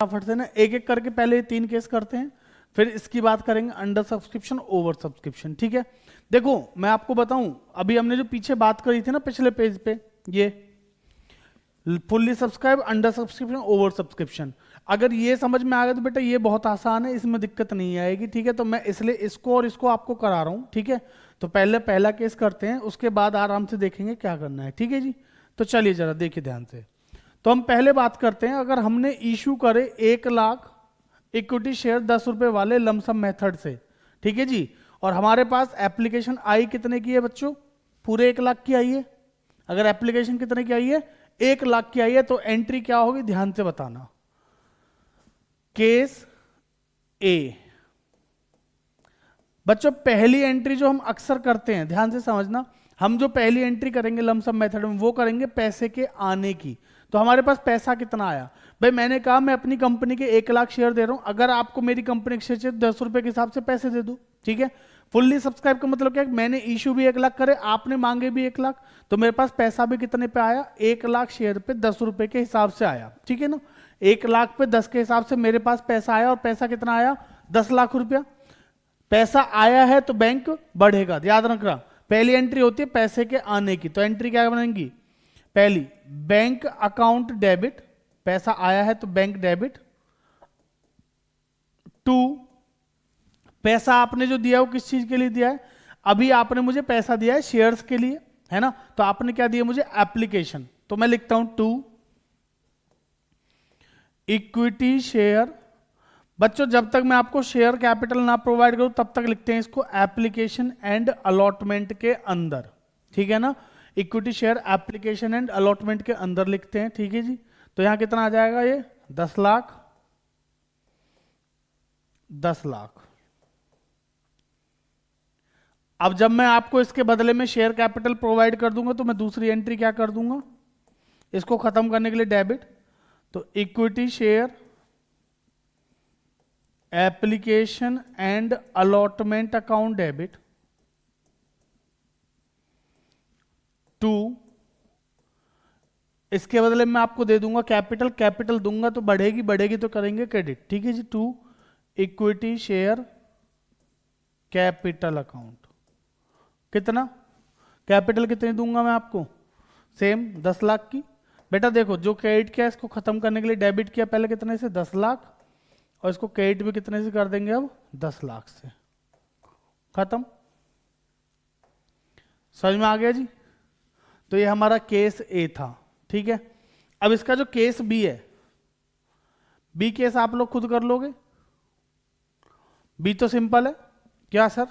फटाफट से ना एक एक करके पहले 3 केस करते हैं, फिर इसकी बात करेंगे अंडर सब्सक्रिप्शन, ओवर सब्सक्रिप्शन। ठीक है, देखो मैं आपको बताऊं, अभी हमने जो पीछे बात करी थी ना पिछले पेज पे, ये fully subscribe, under subscription, over subscription, अगर ये समझ में आ गया तो बेटा ये बहुत आसान है, इसमें दिक्कत नहीं आएगी। ठीक है, तो मैं इसलिए इसको और इसको आपको करा रहा हूं। ठीक है, तो पहले पहला केस करते हैं, उसके बाद आराम से देखेंगे क्या करना है। ठीक है जी, तो चलिए जरा देखिए ध्यान से। तो हम पहले बात करते हैं, अगर हमने इशू करे 1 लाख इक्विटी शेयर 10 रुपए वाले लमसम मेथड से, ठीक है जी, और हमारे पास एप्लीकेशन आई कितने की है बच्चों? पूरे 1 लाख की आई है। अगर एप्लीकेशन कितने की आई है? 1 लाख की आई है। तो एंट्री क्या होगी ध्यान से बताना। केस ए, बच्चों पहली एंट्री जो हम अक्सर करते हैं, ध्यान से समझना, हम जो पहली एंट्री करेंगे लमसम मेथड में वो करेंगे पैसे के आने की। तो हमारे पास पैसा कितना आया? भाई मैंने कहा मैं अपनी कंपनी के 1 लाख शेयर दे रहा हूं, अगर आपको मेरी कंपनी के शेयर 10 रुपए के हिसाब से पैसे दे दो। ठीक है, फुल्ली सब्सक्राइब का मतलब क्या है? मैंने इशू भी 1 लाख करे, आपने मांगे भी 1 लाख, तो मेरे पास पैसा भी कितने पे आया? 1 लाख शेयर पे 10 रुपए के हिसाब से आया। ठीक है ना, 1 लाख पे 10 के हिसाब से मेरे पास पैसा आया, और पैसा कितना आया? 10 लाख रुपया। पैसा आया है तो बैंक बढ़ेगा, याद रखना। पहली एंट्री होती है पैसे के आने की, तो एंट्री क्या बनेगी? पहली बैंक अकाउंट डेबिट, पैसा आया है तो बैंक डेबिट। 2, पैसा आपने जो दिया है वो किस चीज के लिए दिया है? अभी आपने मुझे पैसा दिया है शेयर्स के लिए, है ना, तो आपने क्या दिया मुझे? एप्लीकेशन। तो मैं लिखता हूं 2 इक्विटी शेयर। बच्चों जब तक मैं आपको शेयर कैपिटल ना प्रोवाइड करूं तब तक लिखते हैं इसको एप्लीकेशन एंड अलॉटमेंट के अंदर। ठीक है ना, equity share application and allotment के अंदर लिखते हैं। ठीक है जी, तो यहां कितना आ जाएगा? ये 10 लाख, 10 लाख। अब जब मैं आपको इसके बदले में शेयर कैपिटल प्रोवाइड कर दूंगा तो मैं दूसरी एंट्री क्या कर दूंगा? इसको खत्म करने के लिए डेबिट, तो equity share application and allotment account debit. 2, इसके बदले में आपको दे दूंगा कैपिटल, कैपिटल दूंगा तो बढ़ेगी, बढ़ेगी तो करेंगे क्रेडिट। ठीक है जी, 2 इक्विटी शेयर कैपिटल अकाउंट। कितना कैपिटल कितनी दूंगा मैं आपको? सेम 10 लाख की। बेटा देखो जो क्रेडिट किया इसको खत्म करने के लिए डेबिट किया पहले कितने से? 10 लाख, और इसको क्रेडिट भी कितने से कर देंगे अब? 10 लाख से। खत्म, समझ में आ गया जी? तो ये हमारा केस ए था। ठीक है, अब इसका जो केस बी है, बी केस आप लोग खुद कर लोगे। बी तो सिंपल है। क्या सर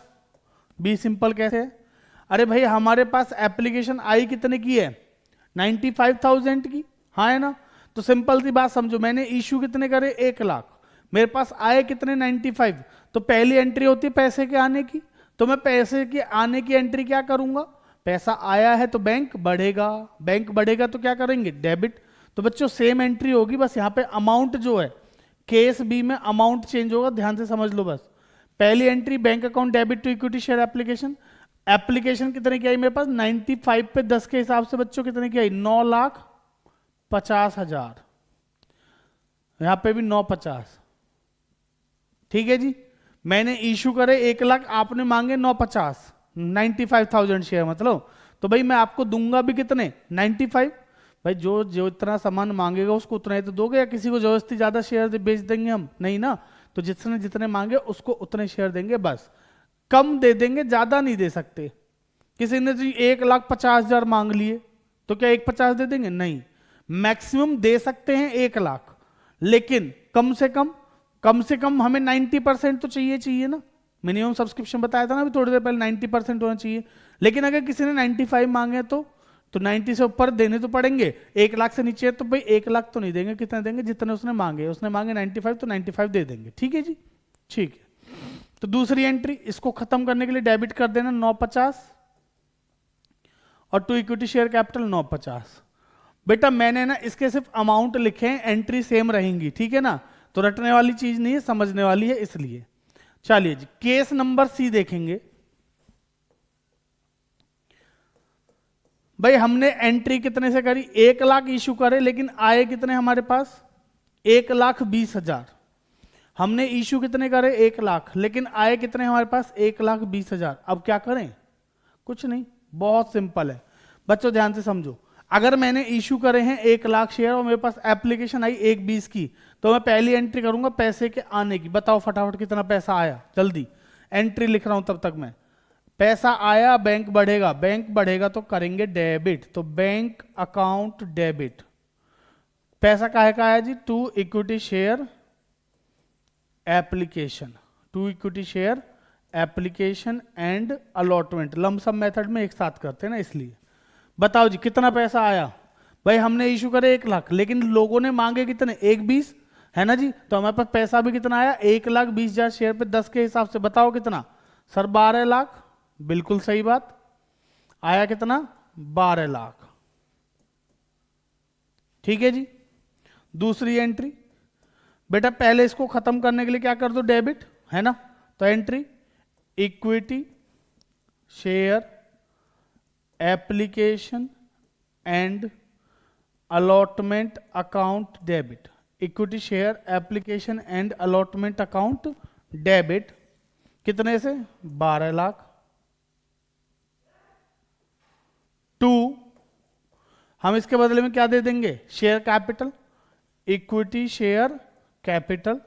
बी सिंपल कैसे है? अरे भाई हमारे पास एप्लीकेशन आई कितने की है? 95,000 की, हाँ है ना। तो सिंपल सी बात समझो, मैंने इशू कितने करे? 1 लाख, मेरे पास आए कितने? 95। तो पहली एंट्री होती है पैसे के आने की, तो मैं पैसे के आने की एंट्री क्या करूंगा? पैसा आया है तो बैंक बढ़ेगा, बैंक बढ़ेगा तो क्या करेंगे? डेबिट। तो बच्चों सेम एंट्री होगी, बस यहाँ पे अमाउंट जो है केस बी में अमाउंट चेंज होगा, ध्यान से समझ लो बस। पहली entry bank account debit to equity share application. Application कितने की आई मेरे पास? 95 पे 10 के हिसाब से बच्चों कितने की आई? 9,50,000। यहां पे भी 9,50। ठीक है जी, मैंने इशू करे 1,00,000, आपने मांगे 950, 95,000 शेयर मतलब, तो भाई मैं आपको दूंगा भी कितने, 95। भाई जो जो इतना सामान मांगेगा उसको उतना ही तो दोगे, या किसी को जबरदस्ती ज्यादा शेयर बेच देंगे हम, नहीं ना। तो जिसने जितने मांगे उसको उतने शेयर देंगे, बस कम दे देंगे, ज्यादा नहीं दे सकते। किसी ने 1,50,000 मांग लिए तो क्या 1,50 दे देंगे, नहीं। मैक्सिमम दे सकते हैं 1,00,000, लेकिन कम से कम हमें 90% तो चाहिए ना। मिनिमम सब्सक्रिप्शन बताया था ना अभी थोड़ी देर पहले, 90% होना चाहिए। लेकिन अगर किसी ने 95 मांगे तो 90 से ऊपर देने तो पड़ेंगे। 1,00,000 से नीचे तो भाई 1,00,000 तो नहीं देंगे, कितने देंगे, जितने उसने मांगे 95 तो 95 दे देंगे, ठीक है जी, ठीक है। तो दूसरी एंट्री, इसको खत्म करने के लिए डेबिट कर देना 950 और टू इक्विटी शेयर कैपिटल 950। बेटा मैंने ना इसके सिर्फ अमाउंट लिखे हैं, एंट्री सेम रहेंगी, ठीक है ना, तो रटने वाली चीज नहीं है, समझने वाली है इसलिए। चलिए जी, केस नंबर सी देखेंगे। भाई हमने एंट्री कितने से करी, 1,00,000 इशू करे, लेकिन आए कितने हमारे पास, 1,20,000। हमने इशू कितने करे, 1,00,000, लेकिन आए कितने हमारे पास, 1,20,000। अब क्या करें, कुछ नहीं, बहुत सिंपल है बच्चों, ध्यान से समझो। अगर मैंने इशू करे हैं 1,00,000 शेयर और मेरे पास एप्लीकेशन आई 1,20 की, तो मैं पहली एंट्री करूंगा पैसे के आने की। बताओ फटाफट कितना पैसा आया, जल्दी एंट्री लिख रहा हूं तब तक मैं। पैसा आया, बैंक बढ़ेगा, बैंक बढ़ेगा तो करेंगे डेबिट, तो बैंक अकाउंट डेबिट। पैसा काहे का आया जी, to equity share application, to equity share application and allotment, lump sum method में एक साथ करते हैं ना इसलिए। बताओ जी कितना पैसा आया। भाई हमने इशू करे 1,00,000, लेकिन लोगों ने मांगे कितने, 1,20 है ना जी, तो हमारे पास पैसा भी कितना आया, 1,20,000 शेयर पे 10 के हिसाब से। बताओ कितना सर, 12,00,000, बिल्कुल सही बात, आया कितना, 12,00,000, ठीक है जी। दूसरी एंट्री, बेटा पहले इसको खत्म करने के लिए क्या कर दो, डेबिट, है ना, तो entry equity share application and allotment account debit, equity share application and allotment account debit, कितने से, 12,00,000। टू, हम इसके बदले में क्या दे देंगे, share capital, equity share capital.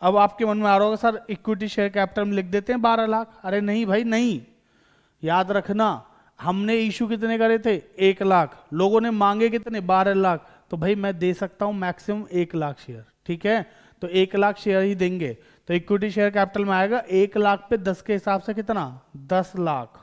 अब आपके मन में आ रहा होगा सर इक्विटी शेयर कैपिटल में लिख देते हैं 12,00,000। अरे नहीं भाई नहीं, याद रखना हमने इशू कितने करे थे, 1,00,000, लोगों ने मांगे कितने, 12,00,000, तो भाई मैं दे सकता हूं मैक्सिमम 1,00,000 शेयर, ठीक है, तो 1,00,000 शेयर ही देंगे। तो इक्विटी शेयर कैपिटल में आएगा 1,00,000 पे 10 के हिसाब से कितना, 10,00,000।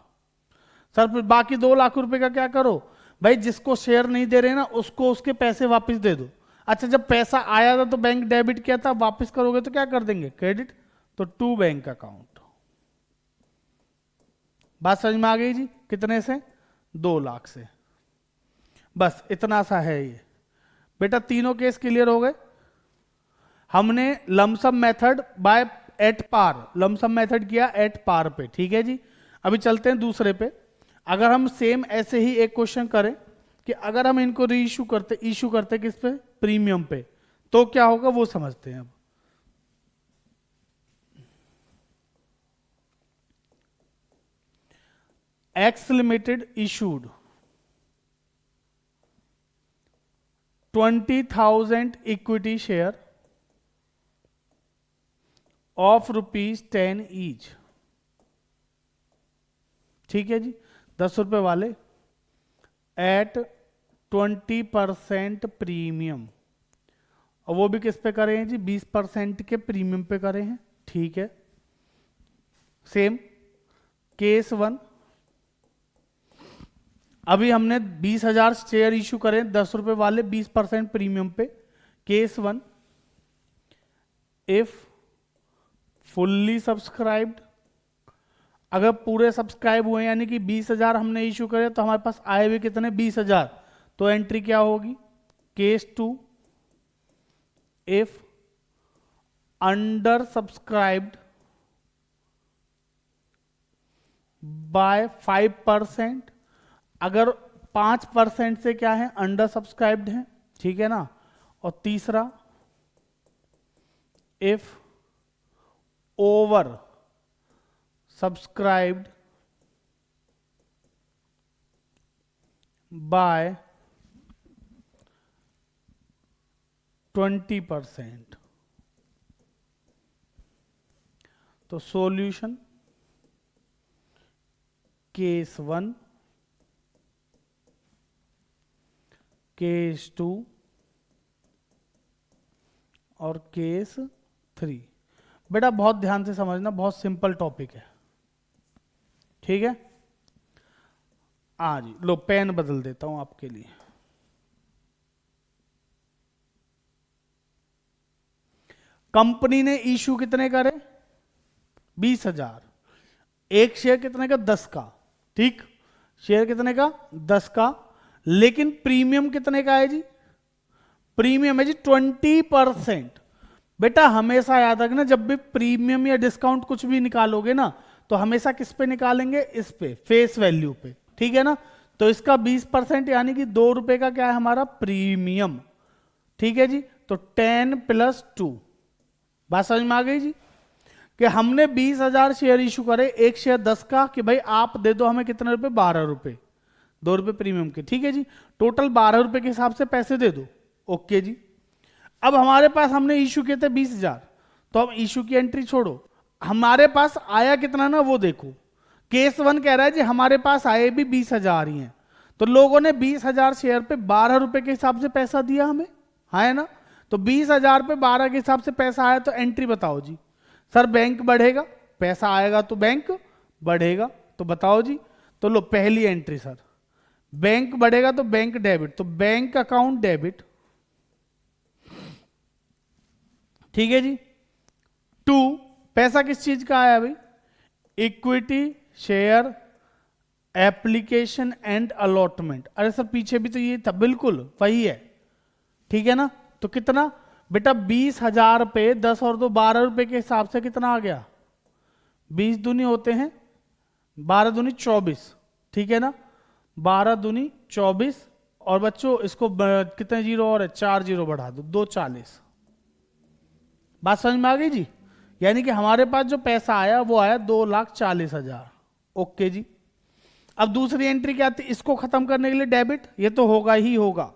सर फिर बाकी 2,00,000 रुपए का क्या करो, भाई जिसको शेयर नहीं दे रहे ना उसको उसके पैसे वापस दे दो। अच्छा जब पैसा आया था तो बैंक डेबिट किया था, वापस करोगे तो क्या कर देंगे, क्रेडिट, तो टू बैंक अकाउंट। बात समझ में आ गई जी, कितने से, 2,00,000 से। बस इतना सा है ये बेटा, तीनों केस क्लियर हो गए। हमने lump sum method by at par, lump sum method किया एट पार पे, ठीक है जी। अभी चलते हैं दूसरे पे। अगर हम सेम ऐसे ही एक क्वेश्चन करें कि अगर हम इनको री इशू करते किस पे, प्रीमियम पे, तो क्या होगा वो समझते हैं। अब x limited issued 20,000 equity share of ₹10 each, ठीक है जी, 10 रुपए वाले एट 20% प्रीमियम, और वो भी किस पे करे हैं जी, 20% के प्रीमियम पे करे हैं, ठीक है। सेम केस 1, अभी हमने 20,000 शेयर इशू करे 10 रुपए वाले 20% प्रीमियम पे। केस 1, इफ फुल्ली सब्सक्राइब्ड, अगर पूरे सब्सक्राइब हुए यानी कि 20,000 हमने इशू करे तो हमारे पास आए हुए कितने, 20,000, तो एंट्री क्या होगी, case 2, if under subscribed by 5%, अगर 5% से क्या है, अंडर सब्सक्राइब्ड है, ठीक है ना। और तीसरा, इफ ओवर सब्सक्राइब्ड बाय 20%। तो सॉल्यूशन केस 1, केस 2 और केस 3। बेटा बहुत ध्यान से समझना, बहुत सिंपल टॉपिक है, ठीक है। जी लो पेन बदल देता हूं आपके लिए। कंपनी ने इशू कितने करे? 20,000। एक शेयर कितने का? 10 का। ठीक, शेयर कितने का? 10 का। लेकिन प्रीमियम कितने का है जी? प्रीमियम है जी 20%। बेटा हमेशा याद रखना, जब भी प्रीमियम या डिस्काउंट कुछ भी निकालोगे ना, तो हमेशा किस पे निकालेंगे? इस पे, फेस वैल्यू पे, ठीक है ना। तो इसका 20% यानी कि 2 रुपए का क्या है हमारा? प्रीमियम, ठीक है जी। तो 10 + 2, बात समझ में आ गई जी। कि हमने 20,000 शेयर इशू करे, एक शेयर 10 का, कि भाई आप दे दो हमें कितने रुपए? 12 रुपए, 2 रुपए प्रीमियम के, ठीक है जी। टोटल 12 रुपए के हिसाब से पैसे दे दो, ओके जी। अब हमारे पास हमने इशू किए थे 20,000, तो अब इशू की एंट्री छोड़ो, हमारे पास आया कितना ना वो देखो। केस 1 कह रहा है जी हमारे पास आए भी 20,000 ही हैं, तो लोगों ने 20,000 शेयर पे 12 रुपए के हिसाब से पैसा दिया हमें, है ना। तो 20,000 पे 12 के हिसाब से पैसा आया, तो एंट्री बताओ जी। सर बैंक बढ़ेगा, पैसा आएगा तो बैंक बढ़ेगा, तो बताओ जी। तो लो पहली एंट्री सर, बैंक बढ़ेगा तो बैंक डेबिट, तो बैंक अकाउंट डेबिट, ठीक है जी। 2, पैसा किस चीज का आया भाई? Equity share application and allotment. अरे सर पीछे भी तो ये था, बिल्कुल वही है, ठीक है ना। तो कितना बेटा? 20,000 पे 10 और 2 12 रुपए के हिसाब से कितना आ गया? 20 दूनी होते हैं 12 दूनी 24, ठीक है ना। 12 दूनी 24, और बच्चों इसको कितने जीरो और है? 4 जीरो बढ़ा दो, 240। बात समझ में आ गई जी। यानी कि हमारे पास जो पैसा आया वो आया 2,40,000, ओके जी। अब दूसरी एंट्री क्या थी? इसको खत्म करने के लिए डेबिट, ये तो होगा ही होगा।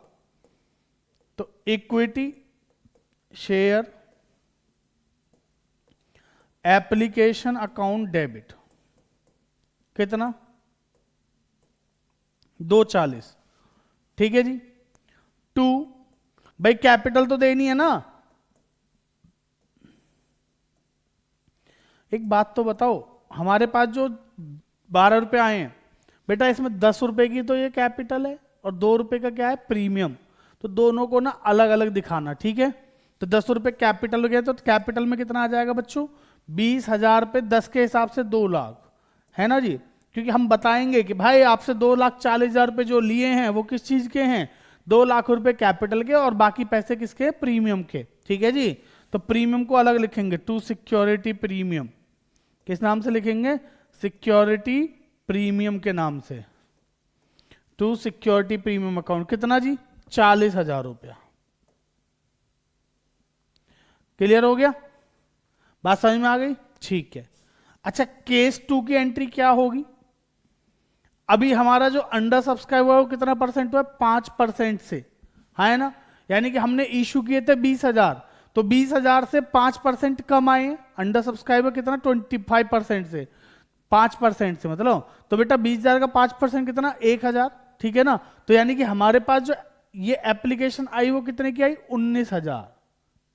तो equity share application account debit, कितना? 240, ठीक है जी। 2, भाई कैपिटल तो देनी है ना। एक बात तो बताओ, हमारे पास जो 12 रुपए आए हैं बेटा, इसमें 10 रुपए की तो ये कैपिटल है और 2 रुपए का क्या है? प्रीमियम। तो दोनों को ना अलग अलग दिखाना, ठीक है। तो 10 रुपए कैपिटल हो गया, तो कैपिटल में कितना आ जाएगा बच्चों? 20,000 पे 10 के हिसाब से 2 लाख, है ना जी। क्योंकि हम बताएंगे कि भाई आपसे 2,40,000 रुपए जो लिए हैं वो किस चीज के हैं? 2 लाख रुपए कैपिटल के, और बाकी पैसे किसके? प्रीमियम के, ठीक है जी। तो प्रीमियम को अलग लिखेंगे, टू सिक्योरिटी प्रीमियम। किस नाम से लिखेंगे? सिक्योरिटी प्रीमियम के नाम से। टू सिक्योरिटी प्रीमियम अकाउंट, कितना जी? 40,000 रुपया। क्लियर हो गया? बात समझ में आ गई? ठीक है। अच्छा केस 2 की एंट्री क्या होगी? अभी हमारा जो अंडर सब्सक्राइब हुआ वो कितना परसेंट हुआ? 5% से, है ना। यानी कि हमने इशू किए थे 20,000, तो 20,000 से 5% कम आए। अंडर सब्सक्राइबर कितना? 25% से, 5% से मतलब। तो बेटा 20,000 का 5% कितना? 1,000, ठीक है ना। तो यानी कि हमारे पास जो ये एप्लीकेशन आई वो कितने की आई? 19,000,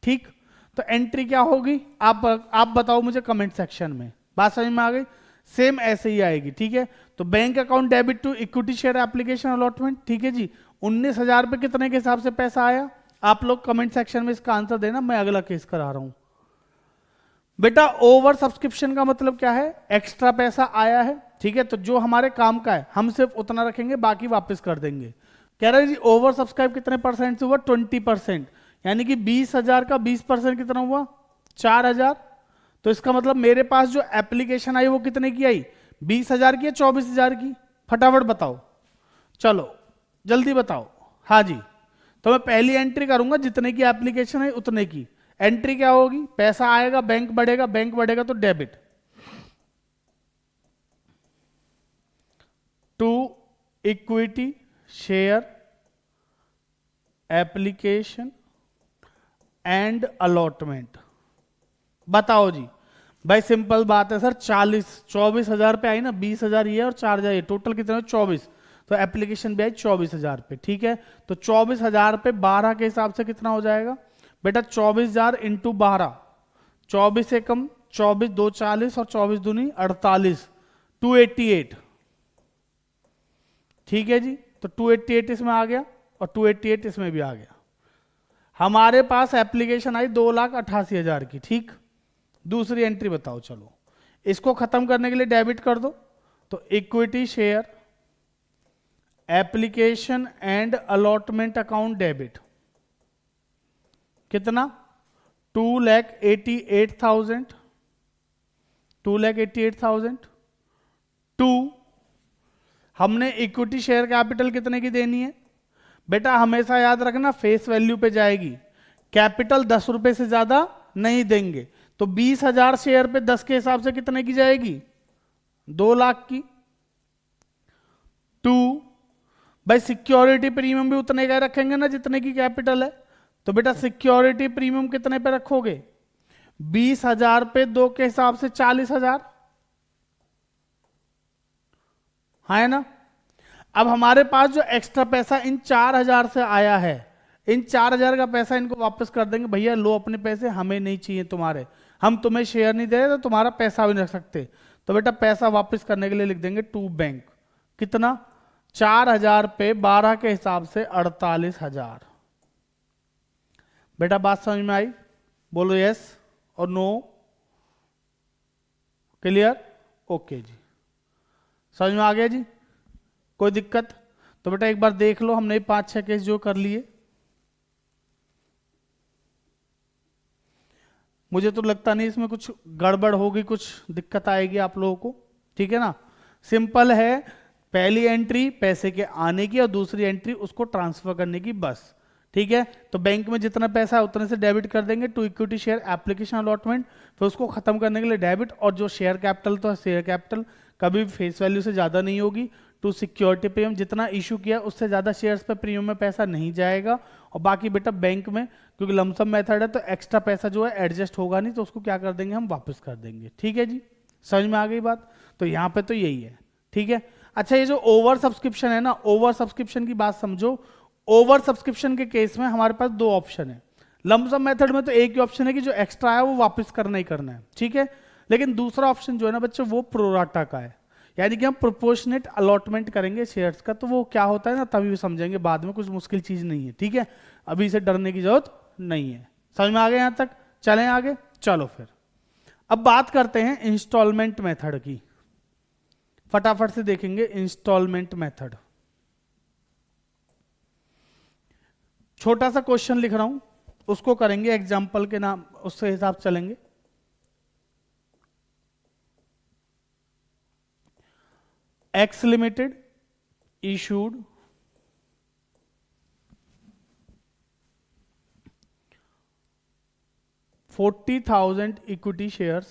ठीक। तो एंट्री क्या होगी? आप बताओ मुझे कमेंट सेक्शन में। बात समझ में आ गई? सेम ऐसे ही आएगी, ठीक है। तो bank account debit to equity share application allotment, ठीक है जी। 19,000 पे कितने के हिसाब से पैसा आया? आप लोग कमेंट सेक्शन में इसका आंसर देना, मैं अगला केस करा रहा हूं। बेटा ओवर सब्सक्रिप्शन का मतलब क्या है? एक्स्ट्रा पैसा आया है, ठीक है। तो जो हमारे काम का है हम सिर्फ उतना रखेंगे, बाकी वापस कर देंगे। कह रहे जी ओवर सब्सक्राइब कितने परसेंट से हुआ? 20%, यानी कि 20,000 का 20% कितना हुआ? 4,000। तो इसका मतलब मेरे पास जो एप्लीकेशन आई वो कितने की आई? 20,000 की या 24,000 की? फटाफट बताओ, चलो जल्दी बताओ। हाँ जी, तो मैं पहली एंट्री करूंगा जितने की एप्लीकेशन है उतने की। एंट्री क्या होगी, पैसा आएगा, बैंक बढ़ेगा, बैंक बढ़ेगा तो debit. To equity share application and allotment. बताओ जी, भाई सिंपल बात है सर, 24,000 पे आई ना, 20,000 ये और 4,000 ये, टोटल कितने 24, तो एप्लीकेशन भी आई 24,000 पे, ठीक है। तो 24,000 पे 12 के हिसाब से कितना हो जाएगा बेटा, 24,000 इंटू 12, 24 से कम 24 2 40 और 24 दूनी 48, 288, ठीक है जी। तो 288 इसमें आ गया और 288 इसमें भी आ गया। हमारे पास एप्लीकेशन आई 2,88,000 की, ठीक। दूसरी एंट्री बताओ, चलो इसको खत्म करने के लिए डेबिट कर दो, तो equity share application and allotment account debit, कितना 2,88,000, 2,88,000 टू, हमने इक्विटी शेयर कैपिटल कितने की देनी है बेटा, हमेशा याद रखना फेस वैल्यू पे जाएगी, कैपिटल 10 रुपए से ज्यादा नहीं देंगे, तो 20,000 शेयर पे 10 के हिसाब से कितने की जाएगी, 2 लाख की। टू, भाई सिक्योरिटी प्रीमियम भी उतने का रखेंगे ना जितने की कैपिटल है, तो बेटा सिक्योरिटी प्रीमियम कितने पे रखोगे, 20,000 पे 2 के हिसाब से 40,000, है ना। अब हमारे पास जो एक्स्ट्रा पैसा इन 4,000 से आया है, इन 4,000 का पैसा इनको वापस कर देंगे, भैया लो अपने पैसे, हमें नहीं चाहिए तुम्हारे, हम तुम्हें शेयर नहीं दे रहे तो तुम्हारा पैसा भी नहीं रख सकते, तो बेटा पैसा वापस करने के लिए लिख देंगे टू बैंक, कितना 4,000 पे 12 के हिसाब से 48,000। बेटा बात समझ में आई, बोलो यस और नो, क्लियर, ओके जी, समझ में आ गया जी, कोई दिक्कत। तो बेटा एक बार देख लो, हमने 5-6 केस जो कर लिए, मुझे तो लगता नहीं इसमें कुछ गड़बड़ होगी, कुछ दिक्कत आएगी आप लोगों को, ठीक है ना। सिंपल है, पहली एंट्री पैसे के आने की और दूसरी एंट्री उसको ट्रांसफर करने की, बस, ठीक है। तो बैंक में जितना पैसा है उतने से डेबिट कर देंगे to equity share application allotment, फिर उसको खत्म करने के लिए डेबिट, और जो शेयर कैपिटल तो शेयर कैपिटल कभी फेस वैल्यू से ज्यादा नहीं होगी, टू सिक्योरिटी प्रीमियम जितना इशू किया उससे ज्यादा शेयर्स पे प्रीमियम में पैसा नहीं जाएगा, और बाकी बेटा बैंक में क्योंकि लमसम मेथड है तो एक्स्ट्रा पैसा जो है एडजस्ट होगा नहीं, तो उसको क्या कर देंगे हम वापस कर देंगे, ठीक है जी, समझ में आ गई बात। तो यहाँ पे तो यही है, ठीक है। अच्छा ये जो ओवर सब्सक्रिप्शन है ना, ओवर सब्सक्रिप्शन की बात समझो, ओवर सब्सक्रिप्शन के केस में हमारे पास 2 ऑप्शन है, लमसम मेथड में तो एक ही ऑप्शन है कि जो एक्स्ट्रा है वो वापस करना ही करना है, ठीक है। लेकिन दूसरा ऑप्शन जो है ना बच्चों वो प्रोराटा का है, यानी कि हम प्रोपोर्शनेट अलॉटमेंट करेंगे शेयर्स का, तो वो क्या होता है ना तभी भी समझेंगे बाद में, कुछ मुश्किल चीज नहीं है, ठीक है, अभी से डरने की जरूरत नहीं है। समझ में आ गए यहां तक, चलें आगे, चलो फिर अब बात करते हैं इंस्टॉलमेंट मेथड की, फटाफट से देखेंगे इंस्टॉलमेंट मेथड। छोटा सा क्वेश्चन लिख रहा हूं, उसको करेंगे एग्जाम्पल के नाम, उससे हिसाब चलेंगे। X Limited issued $40,000 equity shares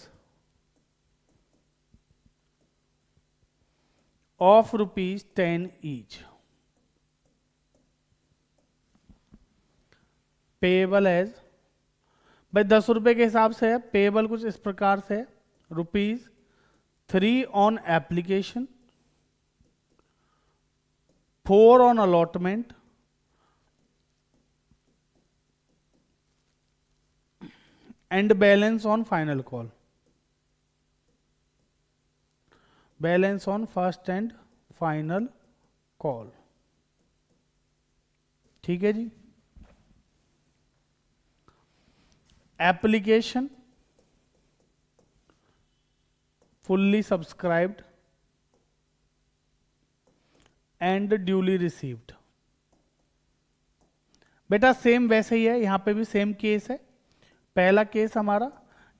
of ₹10 each, payable as, भाई 10 रुपए के हिसाब से है, पेएबल कुछ इस प्रकार से है, ₹3 on application, 4 on allotment, and balance on final call, balance on first and final call, ठीक है जी। Application fully subscribed and duly received, बेटा सेम वैसे ही है, यहां पे भी सेम केस है। पहला केस हमारा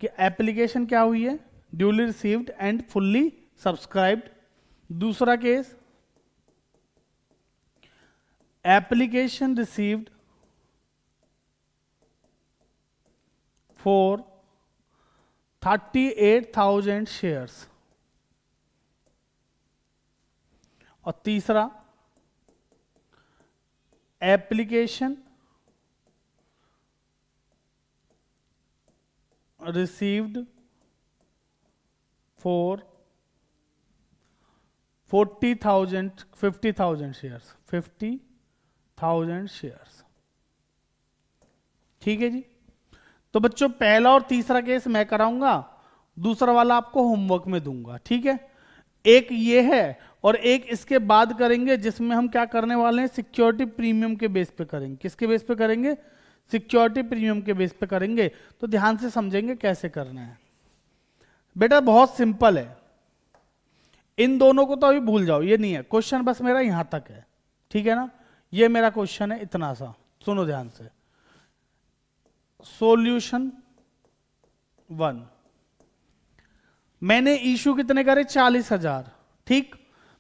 कि एप्लीकेशन क्या हुई है, duly received and fully subscribed. दूसरा case application received for 38,000 shares. और तीसरा application received for 50,000 shares, 50,000 shares. ठीक है जी। तो बच्चों पहला और तीसरा केस मैं कराऊंगा, दूसरा वाला आपको होमवर्क में दूंगा। ठीक है, एक ये है और एक इसके बाद करेंगे जिसमें हम क्या करने वाले हैं, सिक्योरिटी प्रीमियम के बेस पे करेंगे। किसके बेस पे करेंगे? सिक्योरिटी प्रीमियम के बेस पे करेंगे। तो ध्यान से समझेंगे कैसे करना है। बेटा बहुत सिंपल है, इन दोनों को तो अभी भूल जाओ, ये नहीं है क्वेश्चन, बस मेरा यहां तक है। ठीक है ना, ये मेरा क्वेश्चन है इतना सा, सुनो ध्यान से। सॉल्यूशन 1, मैंने इशू कितने करे? 40,000। ठीक,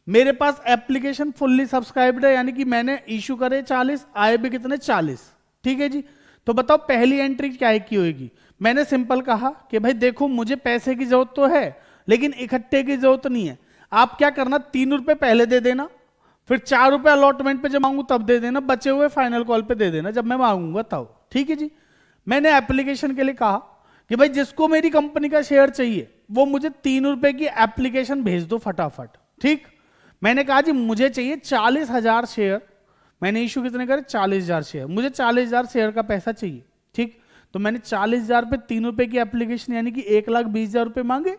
मेरे पास एप्लीकेशन फुल्ली सब्सक्राइब्ड है, यानी कि मैंने इशू करे 40, आए भी कितने? 40। ठीक है जी। तो बताओ पहली एंट्री क्या है की होगी? मैंने सिंपल कहा कि भाई देखो मुझे पैसे की जरूरत तो है लेकिन इकट्ठे की जरूरत नहीं है। आप क्या करना, 3 रुपए पहले दे देना, फिर 4 रुपए अलॉटमेंट पे जब मांगू तब दे देना, बचे हुए फाइनल कॉल पे दे देना जब मैं मांगूंगा तब। ठीक है जी। मैंने एप्लीकेशन के लिए कहा कि भाई जिसको मेरी कंपनी का शेयर चाहिए वो मुझे 3 रुपए की एप्लीकेशन भेज दो फटाफट। ठीक, मैंने कहा जी मुझे चाहिए 40,000 शेयर। मैंने इशू कितने करे? 40,000 शेयर। मुझे 40,000 शेयर का पैसा चाहिए। ठीक, तो मैंने 40,000 पे 3 रुपए की एप्लीकेशन यानी कि 1,20,000 रुपए मांगे।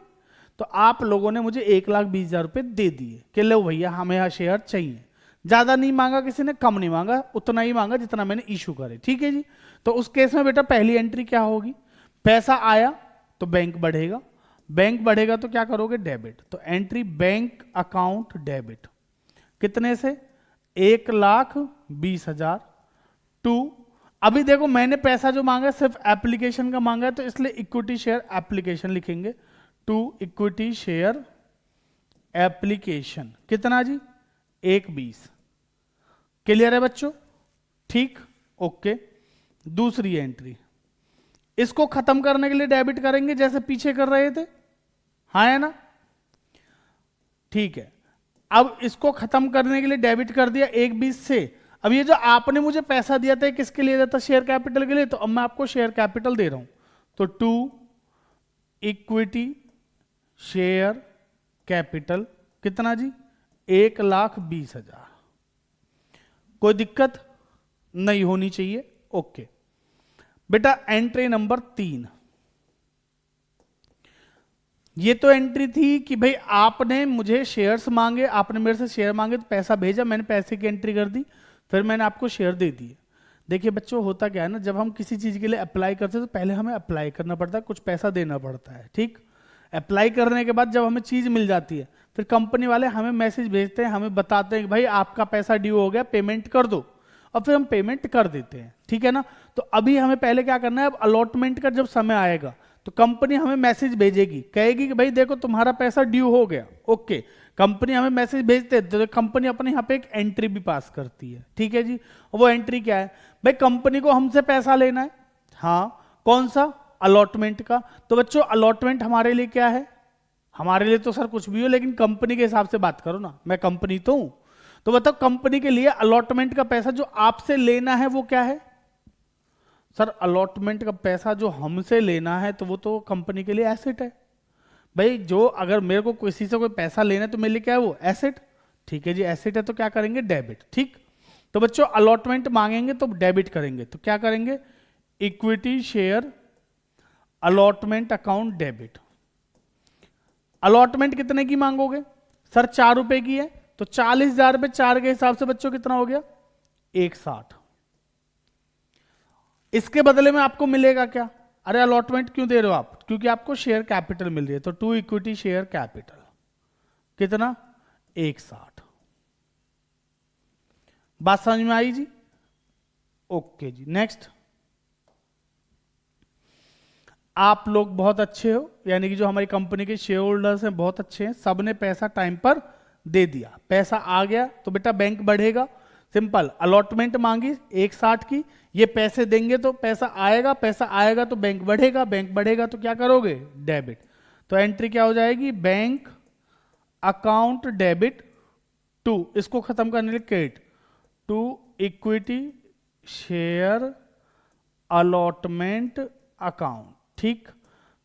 तो आप लोगों ने मुझे 1,20,000 रुपए दे दिए कि लो भैया हमें यहाँ शेयर चाहिए। ज्यादा नहीं मांगा किसी ने, कम नहीं मांगा, उतना ही मांगा जितना मैंने इशू करे। ठीक है जी। तो उस केस में बेटा पहली एंट्री क्या होगी? पैसा आया तो बैंक बढ़ेगा, बैंक बढ़ेगा तो क्या करोगे? डेबिट। तो एंट्री बैंक अकाउंट डेबिट। कितने से? 1,20,000 टू, अभी देखो मैंने पैसा जो मांगा सिर्फ एप्लीकेशन का मांगा है तो इसलिए इक्विटी शेयर एप्लीकेशन लिखेंगे, टू इक्विटी शेयर एप्लीकेशन। कितना जी? 1,20। क्लियर है बच्चों? ठीक, ओके। दूसरी एंट्री, इसको खत्म करने के लिए डेबिट करेंगे जैसे पीछे कर रहे थे, हाँ है ना? ठीक है, अब इसको खत्म करने के लिए डेबिट कर दिया 1,20 से। अब ये जो आपने मुझे पैसा दिया था किसके लिए दिया था? शेयर कैपिटल के लिए। तो अब मैं आपको शेयर कैपिटल दे रहा हूं, तो टू इक्विटी शेयर कैपिटल। कितना जी? 1,20,000। कोई दिक्कत नहीं होनी चाहिए, ओके। बेटा एंट्री नंबर 3, ये तो एंट्री थी कि भाई आपने मुझे शेयर्स मांगे, आपने मेरे से शेयर मांगे तो पैसा भेजा, मैंने पैसे की एंट्री कर दी, फिर मैंने आपको शेयर दे दिए। देखिए बच्चों होता क्या है ना, जब हम किसी चीज के लिए अप्लाई करते हैं तो पहले हमें अप्लाई करना पड़ता है, कुछ पैसा देना पड़ता है। ठीक, अप्लाई करने के बाद जब हमें चीज मिल जाती है फिर कंपनी वाले हमें मैसेज भेजते हैं, हमें बताते हैं कि भाई आपका पैसा ड्यू हो गया, पेमेंट कर दो, और फिर हम पेमेंट कर देते हैं। ठीक है ना? तो अभी हमें पहले क्या करना है, अब अलॉटमेंट का जब समय आएगा तो कंपनी हमें मैसेज भेजेगी, कहेगी कि भाई देखो तुम्हारा पैसा ड्यू हो गया। ओके, कंपनी हमें मैसेज भेजते हैं तो कंपनी अपने यहाँ पे एक एंट्री भी पास करती है। ठीक है जी, वो एंट्री क्या है? भाई कंपनी को हमसे पैसा लेना है, हाँ, कौन सा? अलॉटमेंट का। तो बच्चों अलॉटमेंट हमारे लिए क्या है? हमारे लिए तो सर कुछ भी हो, लेकिन कंपनी के हिसाब से बात करो ना, मैं कंपनी तो हूं। तो बताओ कंपनी के लिए अलॉटमेंट का पैसा जो आपसे लेना है वो क्या है? सर अलॉटमेंट का पैसा जो हमसे लेना है तो वो तो कंपनी के लिए एसेट है। भाई जो अगर मेरे को किसी से कोई पैसा लेना है तो मेरे लिए क्या है? वो एसेट। ठीक है जी, एसेट है तो क्या करेंगे? डेबिट। ठीक, तो बच्चों अलॉटमेंट मांगेंगे तो डेबिट करेंगे, तो क्या करेंगे? Equity share allotment account debit. Allotment कितने की मांगोगे? सर 4 रुपए की है, तो 40,000 रुपए 4 के हिसाब से बच्चों कितना हो गया? 1,60। इसके बदले में आपको मिलेगा क्या? अरे अलॉटमेंट क्यों दे रहे हो आप? क्योंकि आपको शेयर कैपिटल मिल रही है, तो टू इक्विटी शेयर कैपिटल। कितना? 1,60। बात समझ में आई जी? ओके जी, नेक्स्ट। आप लोग बहुत अच्छे हो, यानी कि जो हमारी कंपनी के शेयर होल्डर्स हैं बहुत अच्छे हैं, सबने पैसा टाइम पर दे दिया, पैसा आ गया तो बेटा बैंक बढ़ेगा, सिंपल। अलॉटमेंट मांगी 160 की, ये पैसे देंगे तो पैसा आएगा, पैसा आएगा तो बैंक बढ़ेगा, बैंक बढ़ेगा तो क्या करोगे, डेबिट। तो एंट्री क्या हो जाएगी, बैंक अकाउंट डेबिट टू, इसको खत्म करने के लिए credit, to equity share allotment account. ठीक,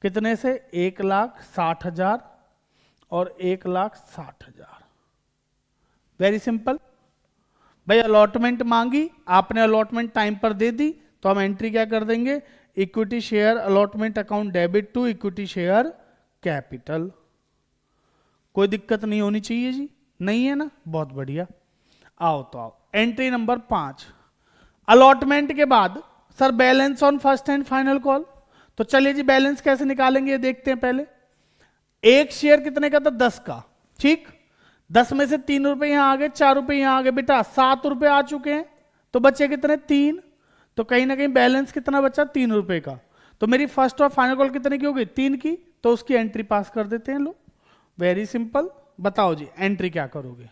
कितने से, 1,60,000 और 1,60,000। वेरी सिंपल भाई। अलॉटमेंट मांगी आपने, अलॉटमेंट टाइम पर दे दी, तो हम एंट्री क्या कर देंगे, equity share allotment account debit to equity share capital. कोई दिक्कत नहीं होनी चाहिए जी, नहीं है ना, बहुत बढ़िया। आओ तो आओ, एंट्री नंबर 5। अलॉटमेंट के बाद sir balance on first and final call, तो चलिए जी बैलेंस कैसे निकालेंगे ये देखते हैं पहले। एक शेयर कितने का था, 10 का। ठीक, 10 में से 3 रुपए यहां आ गए, 4 रुपए यहां आ गए, बेटा 7 रुपए आ चुके हैं, तो बचे कितने, 3। तो कहीं ना कहीं बैलेंस कितना बचा, 3 रुपए का। तो मेरी फर्स्ट और फाइनल कॉल कितने की होगी, 3 की, तो उसकी एंट्री पास कर देते हैं लोग। Very simple. बताओ जी एंट्री क्या करोगे।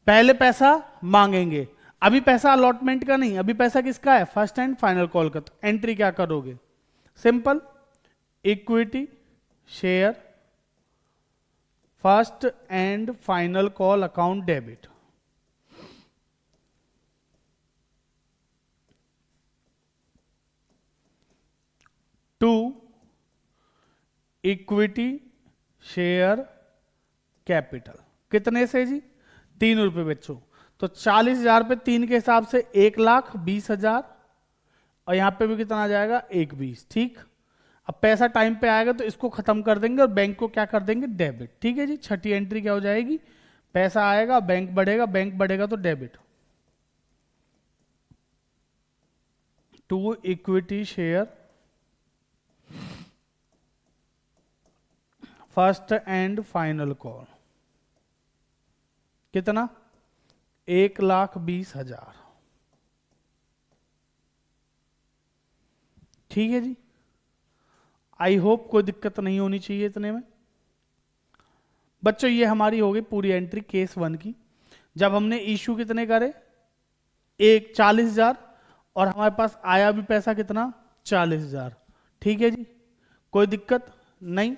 पहले पैसा मांगेंगे, अभी पैसा अलॉटमेंट का नहीं, अभी पैसा किसका है, फर्स्ट एंड फाइनल कॉल का। तो एंट्री क्या करोगे, simple, equity share first and final call account debit. To equity share capital, कितने से जी, 3 रुपए बच्चों। तो 40,000 पे 3 के हिसाब से 1,20,000, और यहां पे भी कितना आ जाएगा, 1,20। ठीक, अब पैसा टाइम पे आएगा तो इसको खत्म कर देंगे और बैंक को क्या कर देंगे, डेबिट। ठीक है जी, छठी एंट्री क्या हो जाएगी, पैसा आएगा, बैंक बढ़ेगा, बैंक बढ़ेगा तो debit to equity share first and final call, कितना, 1,20,000। ठीक है जी, आई होप कोई दिक्कत नहीं होनी चाहिए इतने में। बच्चों ये हमारी हो गई पूरी एंट्री केस 1 की। जब हमने इशू कितने करे, 40,000, और हमारे पास आया भी पैसा कितना, 40,000। ठीक है जी, कोई दिक्कत नहीं।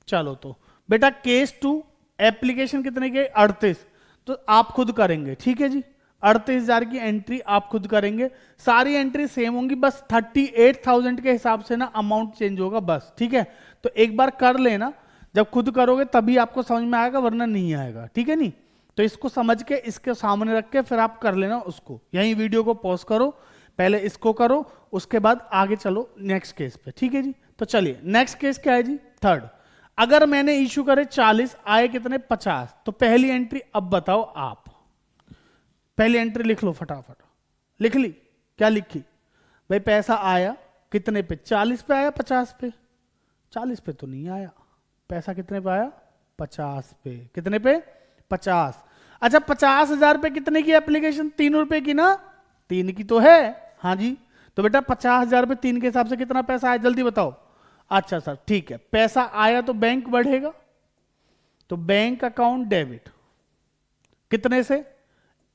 चलो तो बेटा केस 2 एप्लीकेशन कितने के, 38, तो आप खुद करेंगे। ठीक है जी, 38,000 की एंट्री आप खुद करेंगे, सारी एंट्री सेम होंगी, बस 38,000 के हिसाब से ना अमाउंट चेंज होगा बस। ठीक है, तो एक बार कर लेना, जब खुद करोगे तभी आपको समझ में आएगा, वरना नहीं आएगा। ठीक है, नहीं तो इसको समझ के इसके सामने रख के फिर आप कर लेना उसको। यहीं वीडियो को पॉज करो, पहले इसको करो, उसके बाद आगे चलो नेक्स्ट केस पे। ठीक है जी, तो चलिए नेक्स्ट केस क्या है जी, 3rd। अगर मैंने इशू करे 40, आए कितने, 50, तो पहली एंट्री अब बताओ आप, पहली एंट्री लिख लो फटाफट। लिख ली, क्या लिखी भाई, पैसा आया कितने पे, 40 पे आया, 50 पे, 40 पे तो नहीं आया, पैसा कितने पे आया, 50 पे, कितने पे, 50। अच्छा 50,000 पे कितने की एप्लीकेशन, 3 रुपए की ना, 3 की तो है, हाँ जी। तो बेटा 50,000 पे 3 के हिसाब से कितना पैसा आया, जल्दी बताओ। अच्छा सर ठीक है, पैसा आया तो बैंक बढ़ेगा, तो बैंक अकाउंट डेबिट, कितने से,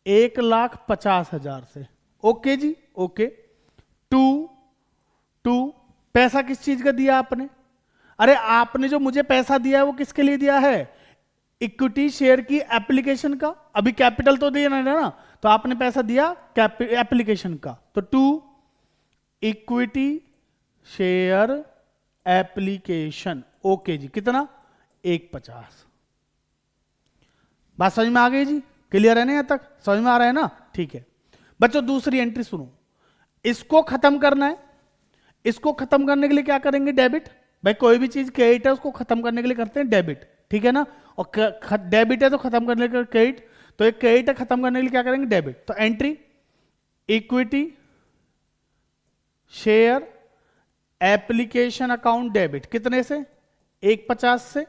1,50,000 से। Okay ji, okay. टू पैसा किस चीज का दिया आपने, अरे आपने जो मुझे पैसा दिया है वो किसके लिए दिया है, इक्विटी शेयर की एप्लीकेशन का। अभी कैपिटल तो दिया ना ना, तो आपने पैसा दिया एप्लीकेशन का, तो to equity share application. Okay जी, कितना, 1,50। बात समझ में आ गई जी, क्लियर है ना, यहां तक समझ में आ रहा है ना। ठीक है बच्चों, दूसरी एंट्री सुनो, इसको खत्म करना है। इसको खत्म करने के लिए क्या करेंगे, डेबिट। भाई कोई भी चीज क्रेडिट है उसको खत्म करने के लिए करते हैं डेबिट, ठीक है ना। और डेबिट है तो खत्म करने के लिए क्रेडिट, तो एक क्रेडिट है खत्म करने के लिए क्या करेंगे, डेबिट। तो entry equity share application account debit, कितने से, 1,50 से।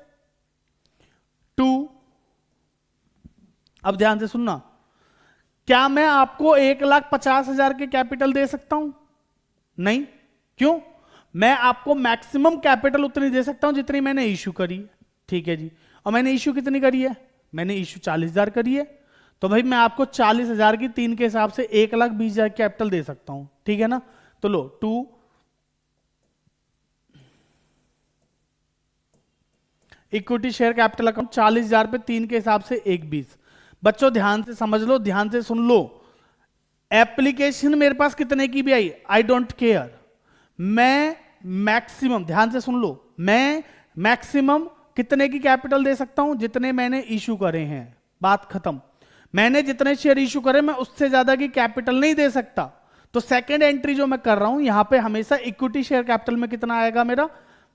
टू, अब ध्यान से सुनना, क्या मैं आपको 1,50,000 के कैपिटल दे सकता हूं, नहीं, क्यों, मैं आपको मैक्सिमम कैपिटल उतनी दे सकता हूं जितनी मैंने इशू करी है। ठीक है जी, और मैंने इशू कितनी करी है, मैंने इशू 40,000 करी है, तो भाई मैं आपको 40,000 की 3 के हिसाब से 1,20,000 कैपिटल दे सकता हूं, ठीक है ना। तो लो 2 इक्विटी शेयर कैपिटल अकाउंट 40,000 पे 3 के हिसाब से 1,20। बच्चों ध्यान से समझ लो, ध्यान से सुन लो, एप्लीकेशन मेरे पास कितने की भी आई, आई डोंट केयर। मैं मैक्सिमम, ध्यान से सुन लो, मैं मैक्सिमम कितने की कैपिटल दे सकता हूं, जितने मैंने इशू करे हैं, बात खत्म। मैंने जितने शेयर इशू करे मैं उससे ज्यादा की कैपिटल नहीं दे सकता। तो सेकंड एंट्री जो मैं कर रहा हूं यहां पे हमेशा इक्विटी शेयर कैपिटल में कितना आएगा मेरा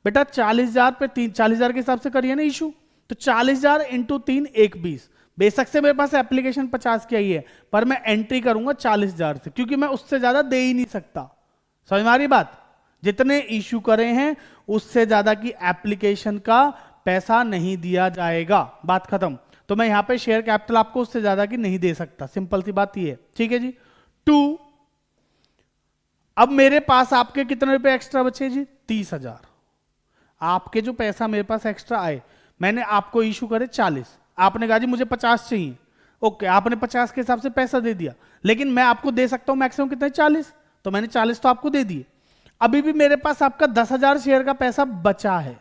बेटा, 40,000 पे 3, 40,000 के हिसाब से करिए ना इशू, तो 40,000 इंटू 3 1,20। बेशक से मेरे पास एप्लीकेशन 50 की आई है, पर मैं एंट्री करूंगा 40,000 से, क्योंकि मैं उससे ज्यादा दे ही नहीं सकता। समझ में आ रही बात, जितने इशू करे हैं उससे ज्यादा की एप्लीकेशन का पैसा नहीं दिया जाएगा, बात खत्म। तो मैं यहां पे शेयर कैपिटल आपको उससे ज्यादा की नहीं दे सकता, सिंपल सी बात ये है, ठीक है जी। 2, अब मेरे पास आपके कितने रुपए एक्स्ट्रा बचे जी, 30,000। आपके जो पैसा मेरे पास एक्स्ट्रा आए, मैंने आपको इशू करे 40, आपने कहा जी मुझे 50 चाहिए, ओके, आपने 50 के हिसाब से पैसा दे दिया, लेकिन मैं आपको दे सकता हूं मैक्सिमम कितने, 40, तो मैंने 40 तो आपको दे दिए। अभी भी मेरे पास आपका 10,000 शेयर का पैसा बचा है,